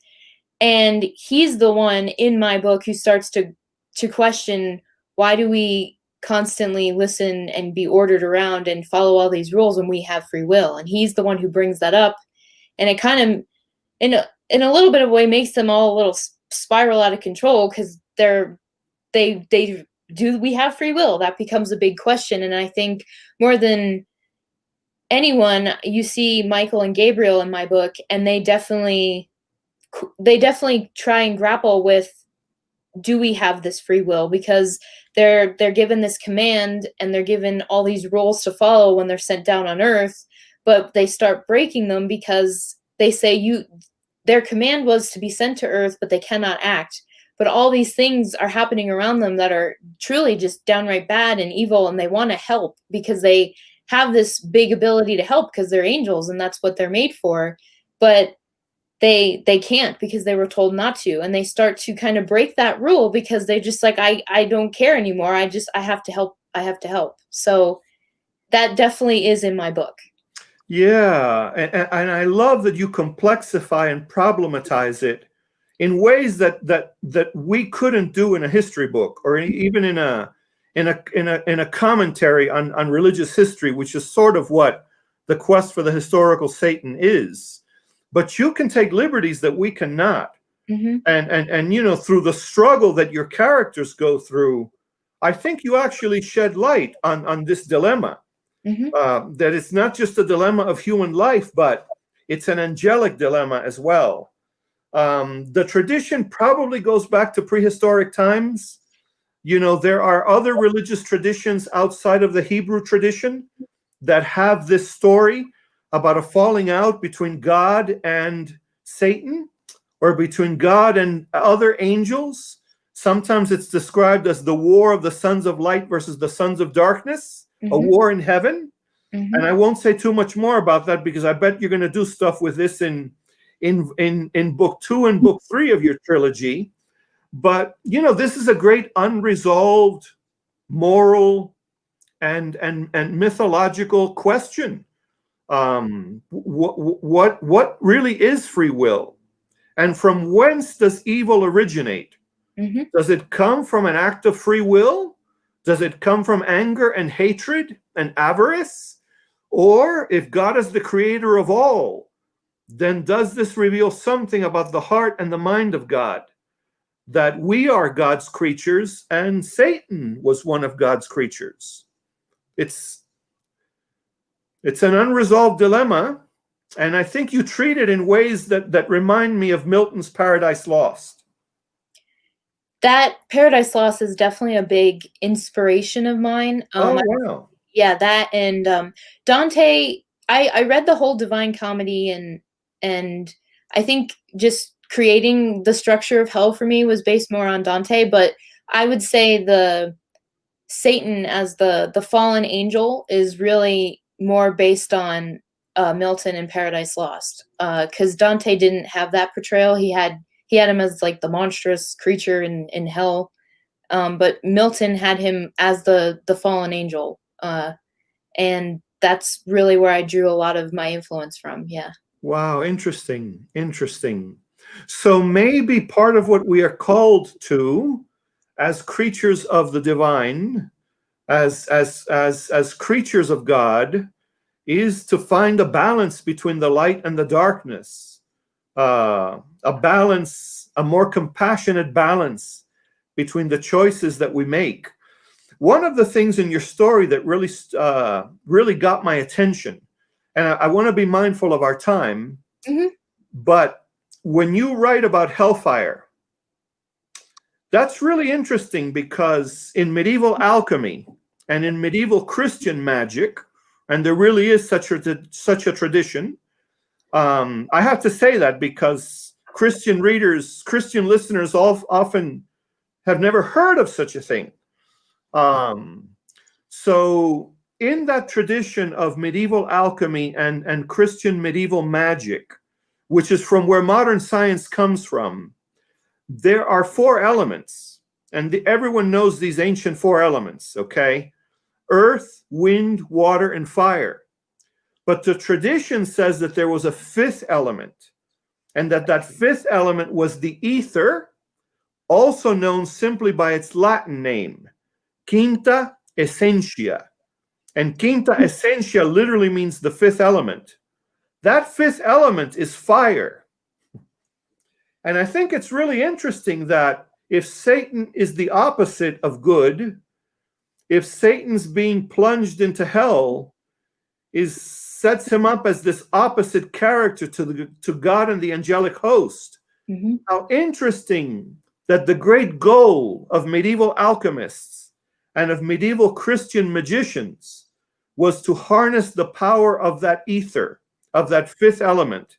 And he's the one in my book who starts to question, why do we constantly listen and be ordered around and follow all these rules when we have free will? And he's the one who brings that up, and it kind of, in a little bit of a way, makes them all a little spiral out of control, because they do we have free will? That becomes a big question. And I think more than anyone, you see Michael and Gabriel in my book, and they definitely try and grapple with, do we have this free will? Because they're given this command, and they're given all these rules to follow when they're sent down on earth, but they start breaking them because they say their command was to be sent to earth, but they cannot act. But all these things are happening around them that are truly just downright bad and evil, and they want to help because they have this big ability to help because they're angels and that's what they're made for. But they can't, because they were told not to, and they start to kind of break that rule because they just like, I don't care anymore. I have to help. I have to help. So that definitely is in my book. Yeah, and I love that you complexify and problematize it in ways that we couldn't do in a history book, or even in a commentary on religious history, which is sort of what the quest for the historical Satan is. But you can take liberties that we cannot. Mm-hmm. And through the struggle that your characters go through, I think you actually shed light on this dilemma. Mm-hmm. That it's not just a dilemma of human life, but it's an angelic dilemma as well. The tradition probably goes back to prehistoric times. There are other religious traditions outside of the Hebrew tradition that have this story about a falling out between God and Satan, or between God and other angels. Sometimes it's described as the war of the sons of light versus the sons of darkness, mm-hmm. a war in heaven. Mm-hmm. And I won't say too much more about that, because I bet you're going to do stuff with this in book 2 and book 3 of your trilogy. But this is a great unresolved moral and mythological question. What really is free will, and from whence does evil originate? Mm-hmm. Does it come from an act of free will? Does it come from anger and hatred and avarice? Or if God is the creator of all, then does this reveal something about the heart and the mind of God? That we are God's creatures and Satan was one of God's creatures. It's an unresolved dilemma, and I think you treat it in ways that remind me of Milton's Paradise Lost. That Paradise Lost is definitely a big inspiration of mine. Wow. Yeah, that and Dante. I read the whole Divine Comedy, and I think just creating the structure of hell for me was based more on Dante. But I would say the Satan as the fallen angel is really more based on Milton and Paradise Lost, because Dante didn't have that portrayal. He had him as like the monstrous creature in hell, but Milton had him as the fallen angel, and that's really where I drew a lot of my influence from. Yeah. Wow, interesting. So maybe part of what we are called to as creatures of the divine, as creatures of God, is to find a balance between the light and the darkness, a balance, a more compassionate balance between the choices that we make. One of the things in your story that really got my attention, and I want to be mindful of our time, but when you write about hellfire, that's really interesting, because in medieval alchemy and in medieval Christian magic, and there really is such a tradition. I have to say that because Christian readers, Christian listeners often have never heard of such a thing. So in that tradition of medieval alchemy and Christian medieval magic, which is from where modern science comes from, there are 4 elements, and everyone knows these ancient 4 elements, okay? Earth, wind, water, and fire. But the tradition says that there was a 5th element, and that 5th element was the ether, also known simply by its Latin name, Quinta Essentia. And Quinta Essentia literally means the 5th element. That 5th element is fire. And I think it's really interesting that if Satan is the opposite of good, if Satan's being plunged into hell sets him up as this opposite character to God and the angelic host. How interesting that the great goal of medieval alchemists and of medieval Christian magicians was to harness the power of that ether, of that 5th element.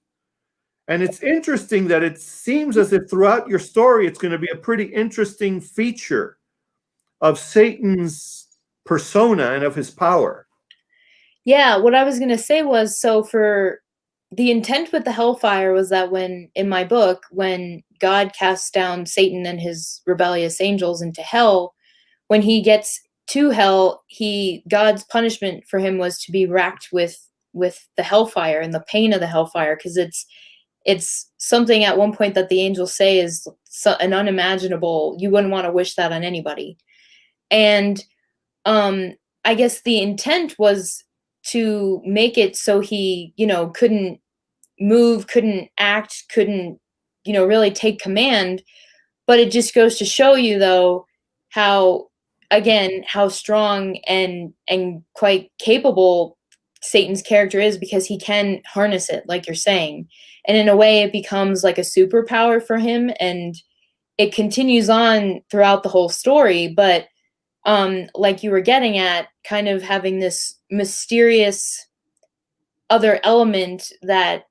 And it's interesting that it seems as if throughout your story, it's going to be a pretty interesting feature of Satan's persona and of his power. Yeah, what I was going to say was, so for the intent with the hellfire was that in my book, when God casts down Satan and his rebellious angels into hell, when he gets to hell, God's punishment for him was to be racked with the hellfire and the pain of the hellfire, because it's something at one point that the angels say is an unimaginable, you wouldn't want to wish that on anybody. And I guess the intent was to make it so he, couldn't move, couldn't act, couldn't, really take command. But it just goes to show you, though, how strong and quite capable Satan's character is, because he can harness it, like you're saying. And in a way, it becomes like a superpower for him, and it continues on throughout the whole story. But like you were getting at, kind of having this mysterious other element that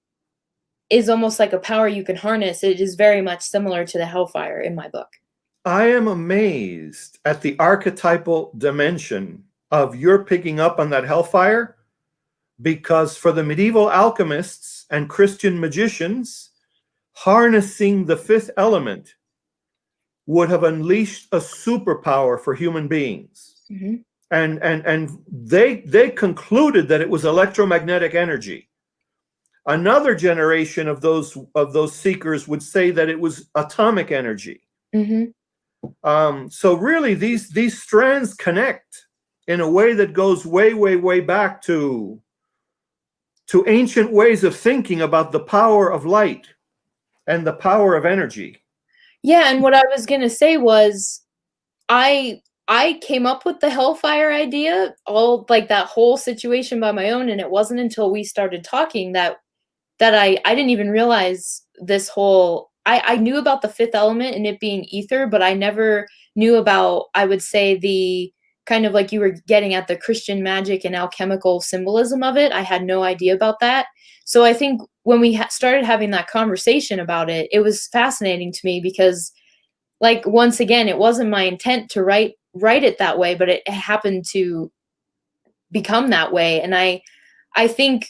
is almost like a power you can harness. It is very much similar to the hellfire in my book. I am amazed at the archetypal dimension of your picking up on that hellfire, because for the medieval alchemists and Christian magicians, harnessing the 5th element would have unleashed a superpower for human beings. And they concluded that it was electromagnetic energy. Another generation of those seekers would say that it was atomic energy. So really, these strands connect in a way that goes way, way, way back to ancient ways of thinking about the power of light and the power of energy. Yeah, and what I was going to say was, I came up with the hellfire idea, all like that whole situation by my own, and it wasn't until we started talking that I didn't even realize this whole, I knew about the 5th element and it being ether, but I never knew about, I would say, the kind of like you were getting at, the Christian magic and alchemical symbolism of it. I had no idea about that. So I think when we started having that conversation about it, it was fascinating to me, because, like, once again, it wasn't my intent to write it that way, but it happened to become that way. And I think,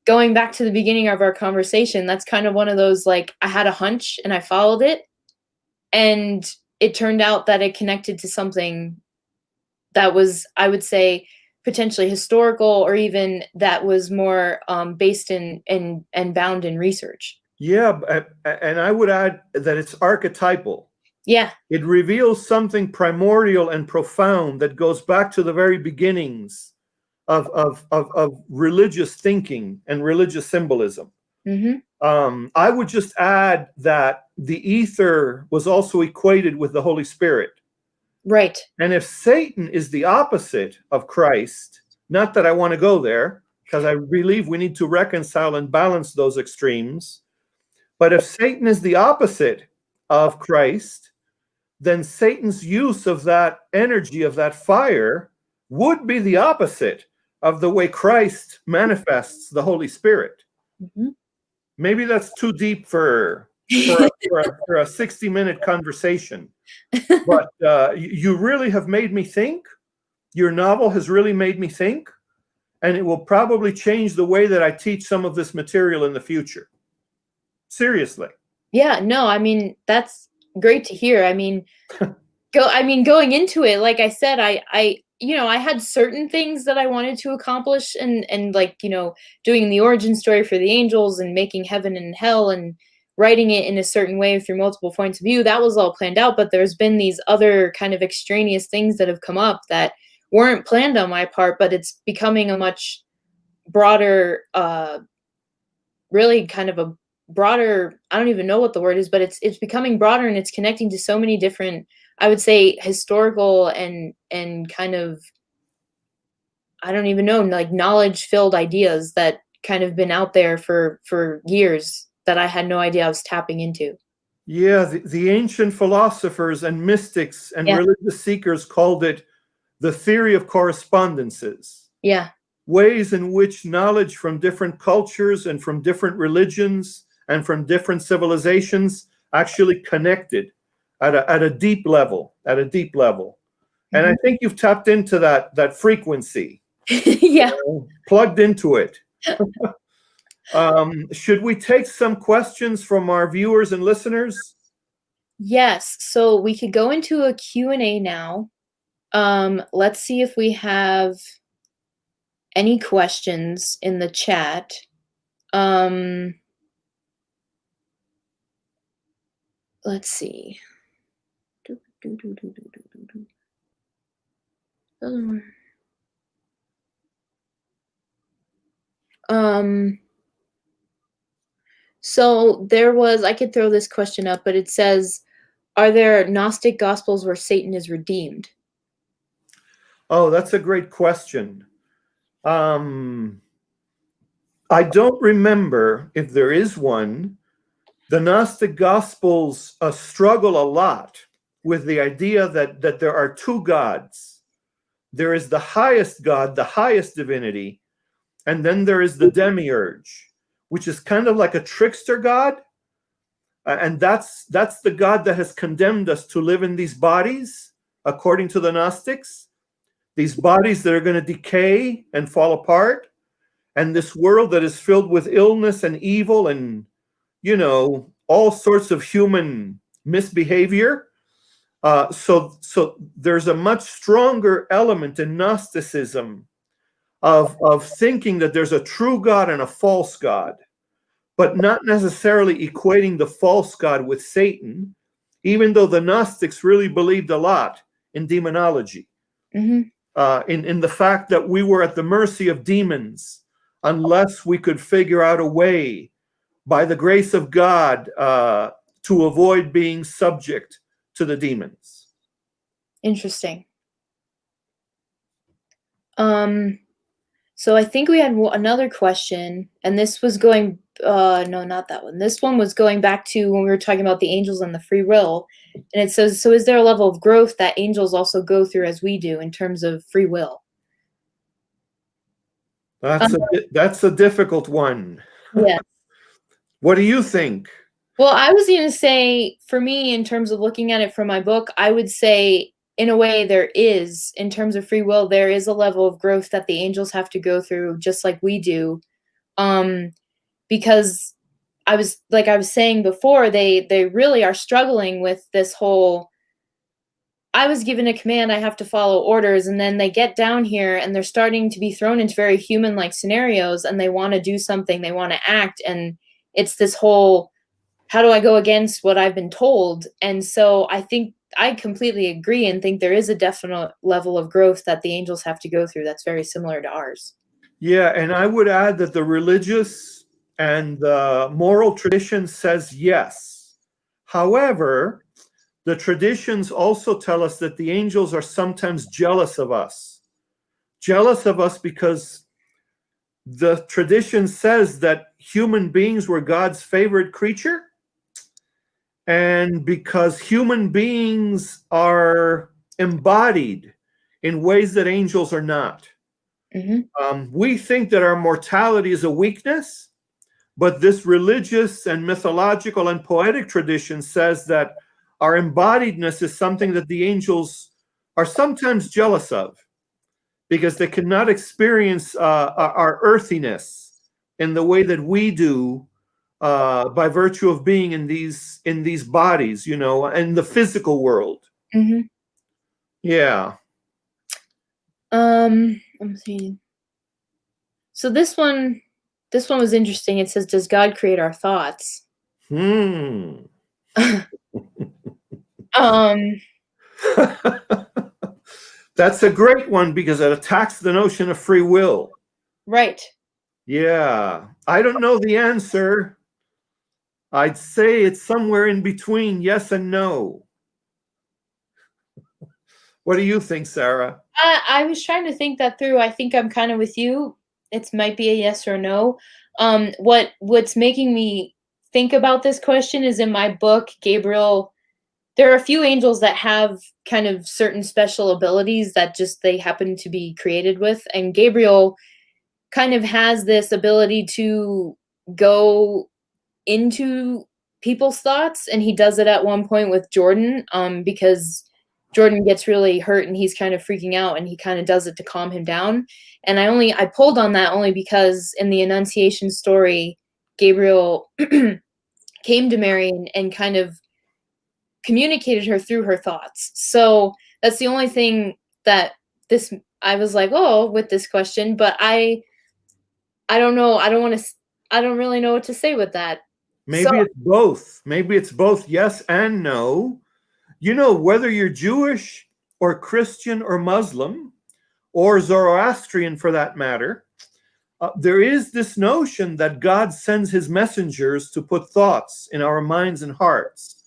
going back to the beginning of our conversation, that's kind of one of those, like, I had a hunch and I followed it, and it turned out that it connected to something that was, I would say, potentially historical, or even that was more based in and bound in research. Yeah, and I would add that it's archetypal. Yeah. It reveals something primordial and profound that goes back to the very beginnings of religious thinking and religious symbolism. I would just add that the ether was also equated with the Holy Spirit. Right. And if Satan is the opposite of Christ, not that I want to go there, because I believe we need to reconcile and balance those extremes. But if Satan is the opposite of Christ, then Satan's use of that energy, of that fire, would be the opposite of the way Christ manifests the Holy Spirit. Maybe that's too deep for a 60-minute conversation. But you really have made me think. Your novel has really made me think. And it will probably change the way that I teach some of this material in the future. Seriously. Yeah, no, I mean, that's great to hear. I mean, going into it, like I said, I had certain things that I wanted to accomplish and like, doing the origin story for the angels and making heaven and hell and writing it in a certain way through multiple points of view. That was all planned out, but there's been these other kind of extraneous things that have come up that weren't planned on my part, but it's becoming a much broader, really kind of a broader, I don't even know what the word is, but it's becoming broader, and it's connecting to so many different, I would say, historical and kind of, I don't even know, like knowledge-filled ideas that kind of been out there for years that I had no idea I was tapping into. Yeah, the ancient philosophers and mystics and religious seekers called it the theory of correspondences. Yeah. Ways in which knowledge from different cultures and from different religions and from different civilizations actually connected at a deep level, And I think you've tapped into that frequency. Yeah. Plugged into it. Should we take some questions from our viewers and listeners? Yes. So we could go into a Q&A now. Let's see if we have any questions in the chat. Let's see. So there was, I could throw this question up, but it says, are there Gnostic Gospels where Satan is redeemed? Oh, that's a great question. I don't remember if there is one. The Gnostic Gospels struggle a lot with the idea that there are two gods. There is the highest God, the highest divinity, and then there is the demiurge, which is kind of like a trickster god. And that's the God that has condemned us to live in these bodies, according to the Gnostics. These bodies that are going to decay and fall apart. And this world that is filled with illness and evil and, all sorts of human misbehavior. So there's a much stronger element in Gnosticism of thinking that there's a true God and a false God, but not necessarily equating the false God with Satan, even though the Gnostics really believed a lot in demonology, in the fact that we were at the mercy of demons unless we could figure out a way, by the grace of God, to avoid being subject to the demons. Interesting. So I think we had another question, and this was going, no, not that one. This one was going back to when we were talking about the angels and the free will. And it says, so is there a level of growth that angels also go through as we do in terms of free will? That's a difficult one. Yeah. What do you think? Well, I was going to say, for me, in terms of looking at it from my book, I would say, in a way, there is, in terms of free will, there is a level of growth that the angels have to go through, just like we do. Because I was saying before, they really are struggling with this whole, I was given a command, I have to follow orders, and then they get down here and they're starting to be thrown into very human-like scenarios, and they want to do something, they want to act, and it's this whole, how do I go against what I've been told? And so I think I completely agree and think there is a definite level of growth that the angels have to go through that's very similar to ours. Yeah, and I would add that the religious and the moral tradition says yes. However, the traditions also tell us that the angels are sometimes jealous of us. Jealous of us because the tradition says that human beings were God's favorite creature, and because human beings are embodied in ways that angels are not. We think that our mortality is a weakness, but this religious and mythological and poetic tradition says that our embodiedness is something that the angels are sometimes jealous of, because they cannot experience our earthiness in the way that we do by virtue of being in these bodies, you know, in the physical world. Yeah. I'm seeing. So this one was interesting. It says, "Does God create our thoughts?" That's a great one because it attacks the notion of free will. Right. Yeah. I don't know the answer. I'd say it's somewhere in between yes and no. What do you think, Sarah? I was trying to think that through. I think I'm kind of with you. It might be a yes or no. What's making me think about this question is in my book, Gabriel. There are a few angels that have kind of certain special abilities that just they happen to be created with, and Gabriel kind of has this ability to go into people's thoughts, and he does it at one point with Jordan, because Jordan gets really hurt and he's kind of freaking out, and he kind of does it to calm him down. And I pulled on that only because in the Annunciation story, Gabriel came to Mary and kind of communicated her through her thoughts. So that's the only thing that I was like, oh, with this question, but I don't know. I don't really know what to say with that. Maybe it's both. Maybe it's both yes and no. You know, whether you're Jewish or Christian or Muslim or Zoroastrian for that matter, there is this notion that God sends his messengers to put thoughts in our minds and hearts.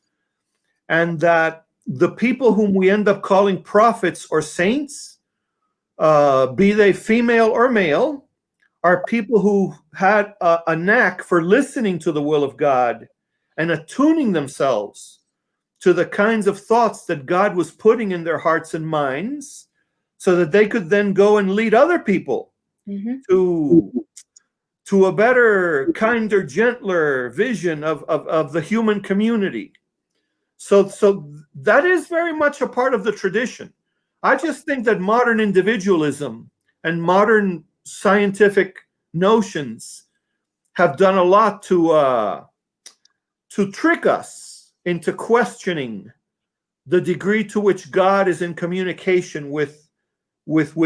And that the people whom we end up calling prophets or saints, be they female or male, are people who had a knack for listening to the will of God and attuning themselves to the kinds of thoughts that God was putting in their hearts and minds, so that they could then go and lead other people to a better, kinder, gentler vision of the human community. So that is very much a part of the tradition. I just think that modern individualism and modern scientific notions have done a lot to trick us into questioning the degree to which God is in communication with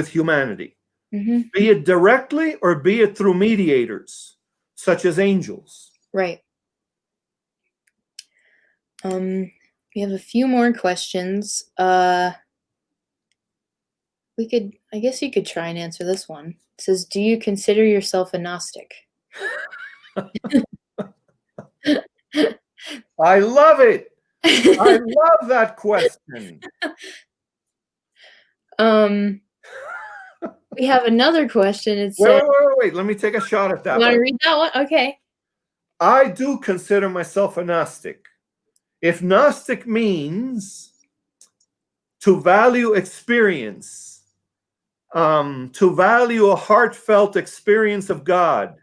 humanity, be it directly or be it through mediators, such as angels. Right. We have a few more questions. I guess you could try and answer this one. It says, do you consider yourself a Gnostic? I love it. I love that question. We have another question. It says, wait. Let me take a shot at that you want one. to read that one? Okay. I do consider myself a Gnostic. If Gnostic means to value experience, to value a heartfelt experience of God,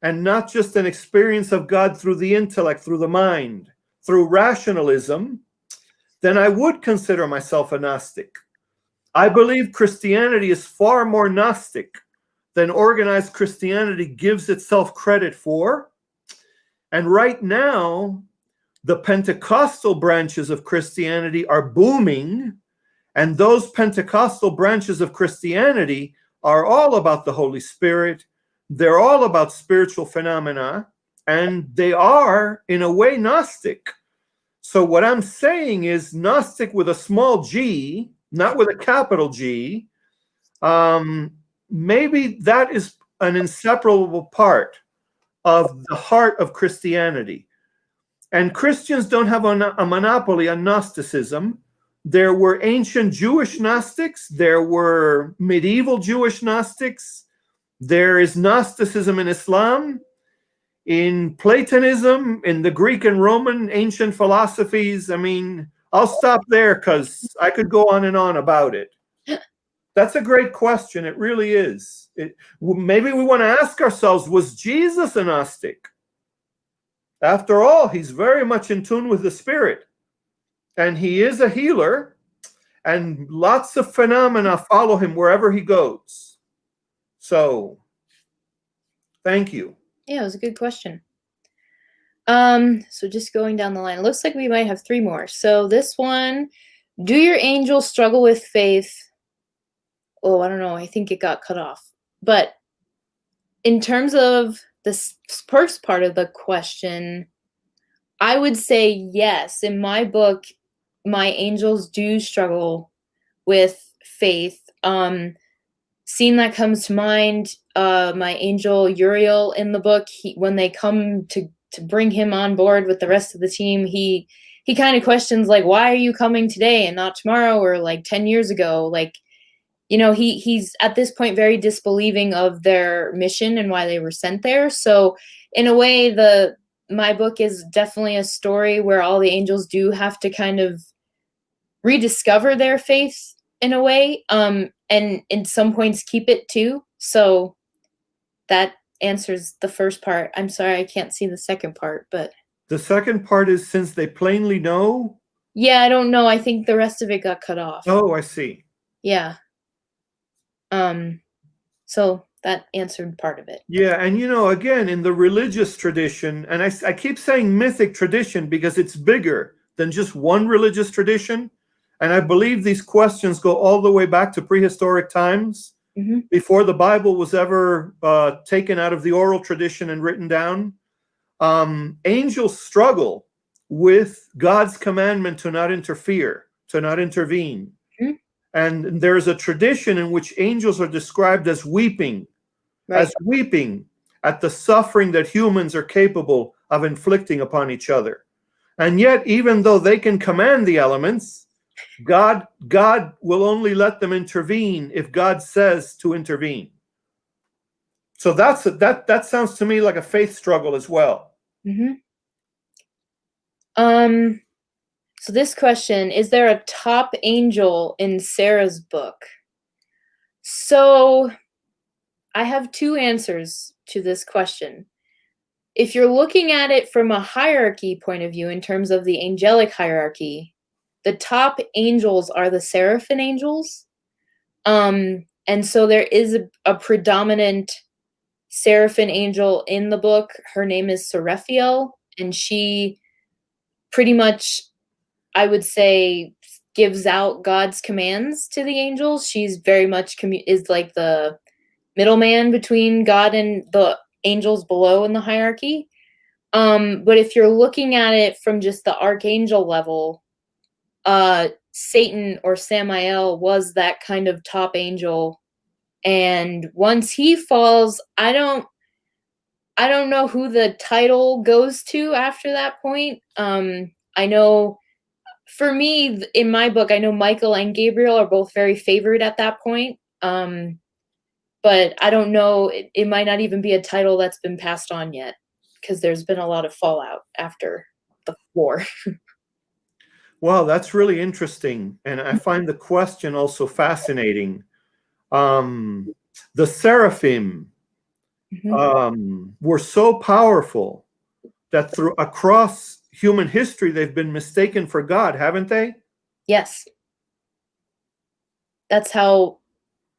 and not just an experience of God through the intellect, through the mind, through rationalism, then I would consider myself a Gnostic. I believe Christianity is far more Gnostic than organized Christianity gives itself credit for. And right now, the Pentecostal branches of Christianity are booming, and those Pentecostal branches of Christianity are all about the Holy Spirit. They're all about spiritual phenomena, and they are, in a way, Gnostic. So what I'm saying is Gnostic with a small g, not with a capital G, maybe that is an inseparable part of the heart of Christianity. And Christians don't have a monopoly on Gnosticism. There were ancient Jewish Gnostics. There were medieval Jewish Gnostics. There is Gnosticism in Islam, in Platonism, in the Greek and Roman ancient philosophies. I mean, I'll stop there because I could go on and on about it. That's a great question. It really is. Maybe we want to ask ourselves, was Jesus a Gnostic? After all, he's very much in tune with the Spirit. And he is a healer. And lots of phenomena follow him wherever he goes. So, thank you. Yeah, it was a good question. So just going down the line, it looks like we might have 3 more. So this one, do your angels struggle with faith? Oh, I don't know. I think it got cut off. But in terms of this first part of the question, I would say yes. In my book, my angels do struggle with faith. Scene that comes to mind, my angel Uriel in the book, when they come to bring him on board with the rest of the team, he kind of questions, like, why are you coming today and not tomorrow or like 10 years ago? Like, you know, he's at this point very disbelieving of their mission and why they were sent there. So in a way, my book is definitely a story where all the angels do have to kind of rediscover their faith in a way, and in some points keep it too. So that answers the first part. I'm sorry, I can't see the second part, but the second part is, since they plainly know. Yeah, I don't know. I think the rest of it got cut off. Oh, I see. Yeah. So that answered part of it. Yeah, and you know, again, in the religious tradition, and I keep saying mythic tradition because it's bigger than just one religious tradition. And I believe these questions go all the way back to prehistoric times, before the Bible was ever taken out of the oral tradition and written down. Angels struggle with God's commandment to not interfere, to not intervene. And there's a tradition in which angels are described as weeping, as weeping at the suffering that humans are capable of inflicting upon each other. And yet, even though they can command the elements, God will only let them intervene if God says to intervene. So that sounds to me like a faith struggle as well. So this question, is there a top angel in Sara's book? So I have 2 answers to this question. If you're looking at it from a hierarchy point of view, in terms of the angelic hierarchy, the top angels are the Seraphim angels. And so there is a predominant Seraphim angel in the book. Her name is Cerefiel, and she pretty much, I would say, gives out God's commands to the angels. She's very much is like the middleman between God and the angels below in the hierarchy. But if you're looking at it from just the archangel level, Satan or Samael was that kind of top angel. And once he falls, I don't know who the title goes to after that point. I know, for me, in my book, I know Michael and Gabriel are both very favored at that point. But I don't know, it might not even be a title that's been passed on yet, because there's been a lot of fallout after the war. Wow, that's really interesting. And I find the question also fascinating. The Seraphim were so powerful that across human history, they've been mistaken for God, haven't they? Yes. That's how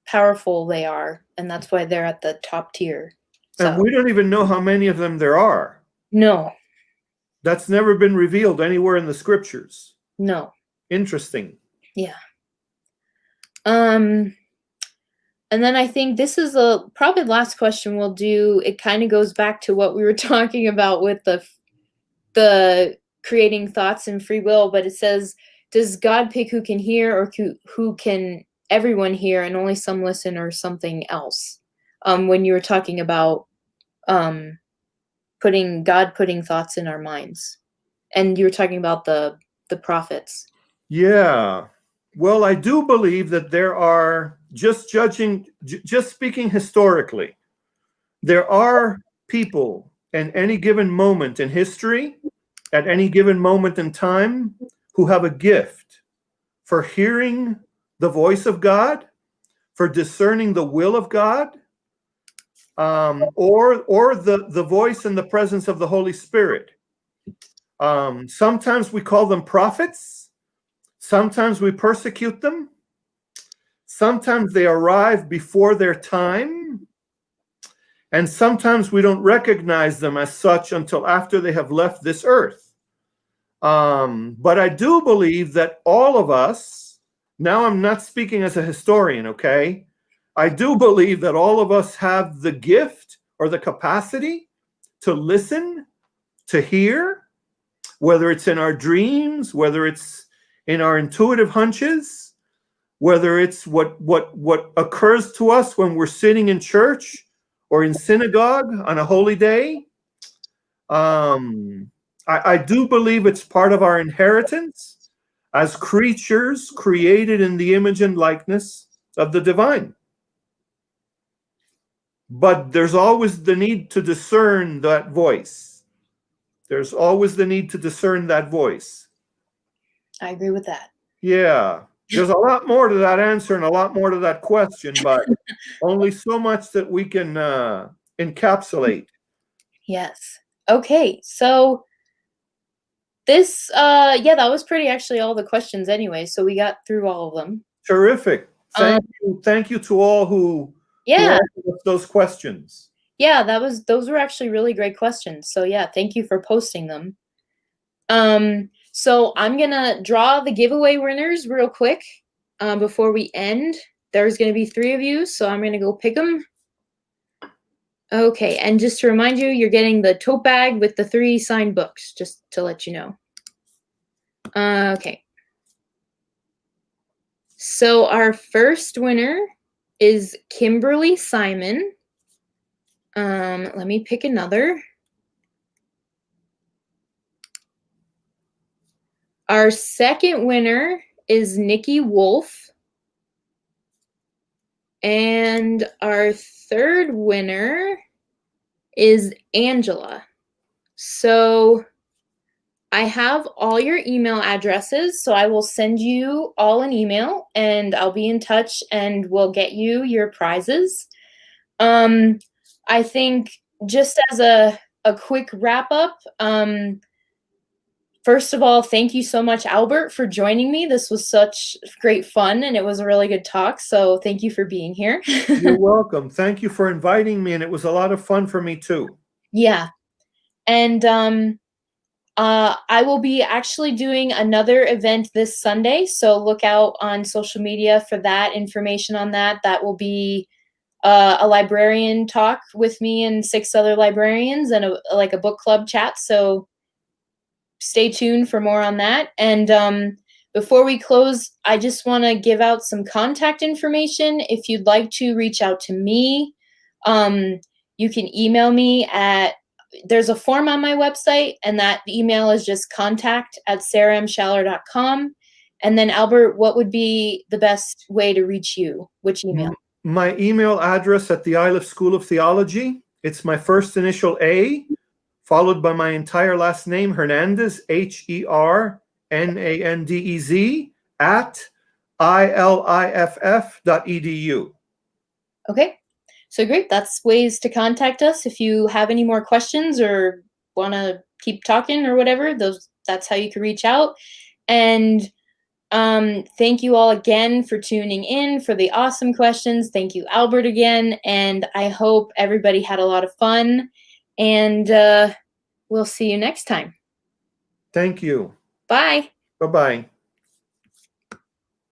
powerful they are, and that's why they're at the top tier. So. And we don't even know how many of them there are. No. That's never been revealed anywhere in the scriptures. No. Interesting. Yeah. And then I think this is probably the last question we'll do. It kind of goes back to what we were talking about with the creating thoughts and free will, but it says, does God pick who can hear, or who can everyone hear and only some listen, or something else? When you were talking about putting thoughts in our minds, and you were talking about the prophets. Yeah. Well, I do believe that there are, just speaking historically, there are people in any given moment in history, at any given moment in time, who have a gift for hearing the voice of God, for discerning the will of God, or the voice and the presence of the Holy Spirit. Sometimes we call them prophets. Sometimes we persecute them. Sometimes they arrive before their time. And sometimes we don't recognize them as such until after they have left this earth. But I do believe that all of us, now I'm not speaking as a historian, okay? I do believe that all of us have the gift or the capacity to listen, to hear, whether it's in our dreams, whether it's in our intuitive hunches, whether it's what occurs to us when we're sitting in church or in synagogue on a holy day. I do believe it's part of our inheritance as creatures created in the image and likeness of the divine. But there's always the need to discern that voice. There's always the need to discern that voice. I agree with that. Yeah. There's a lot more to that answer and a lot more to that question, but only so much that we can encapsulate. Yes. Okay. So this, yeah, that was pretty actually all the questions anyway. So we got through all of them. Terrific. Thank you. Thank you to all who answered those questions. Yeah, those were actually really great questions. So yeah, thank you for posting them. So I'm gonna draw the giveaway winners real quick before we end. There's gonna be 3 of you, so I'm gonna go pick them. Okay, and just to remind you, you're getting the tote bag with the 3 signed books, just to let you know. Okay. So our first winner is Kimberly Simon. Let me pick another. Our second winner is Nikki Wolf. And our third winner is Angela. So I have all your email addresses, so I will send you all an email and I'll be in touch and we'll get you your prizes. I think just as a quick wrap up, first of all, thank you so much, Albert, for joining me. This was such great fun and it was a really good talk. So thank you for being here. You're welcome. Thank you for inviting me, and it was a lot of fun for me too. Yeah. And I will be actually doing another event this Sunday. So look out on social media for that information on that. That will be a librarian talk with me and 6 other librarians and a book club chat. So stay tuned for more on that. And before we close, I just want to give out some contact information. If you'd like to reach out to me, you can email me there's a form on my website, and that email is just contact@saramschaller.com. And then Albert, what would be the best way to reach you? Which email? My email address at the Iliff School of Theology, it's my first initial A, followed by my entire last name, Hernández, HERNANDEZ, @iliff.edu. Okay. So great. That's ways to contact us. If you have any more questions or want to keep talking or whatever, that's how you can reach out. And thank you all again for tuning in, for the awesome questions. Thank you, Albert, again. And I hope everybody had a lot of fun. And we'll see you next time. Thank you. Bye. Bye-bye.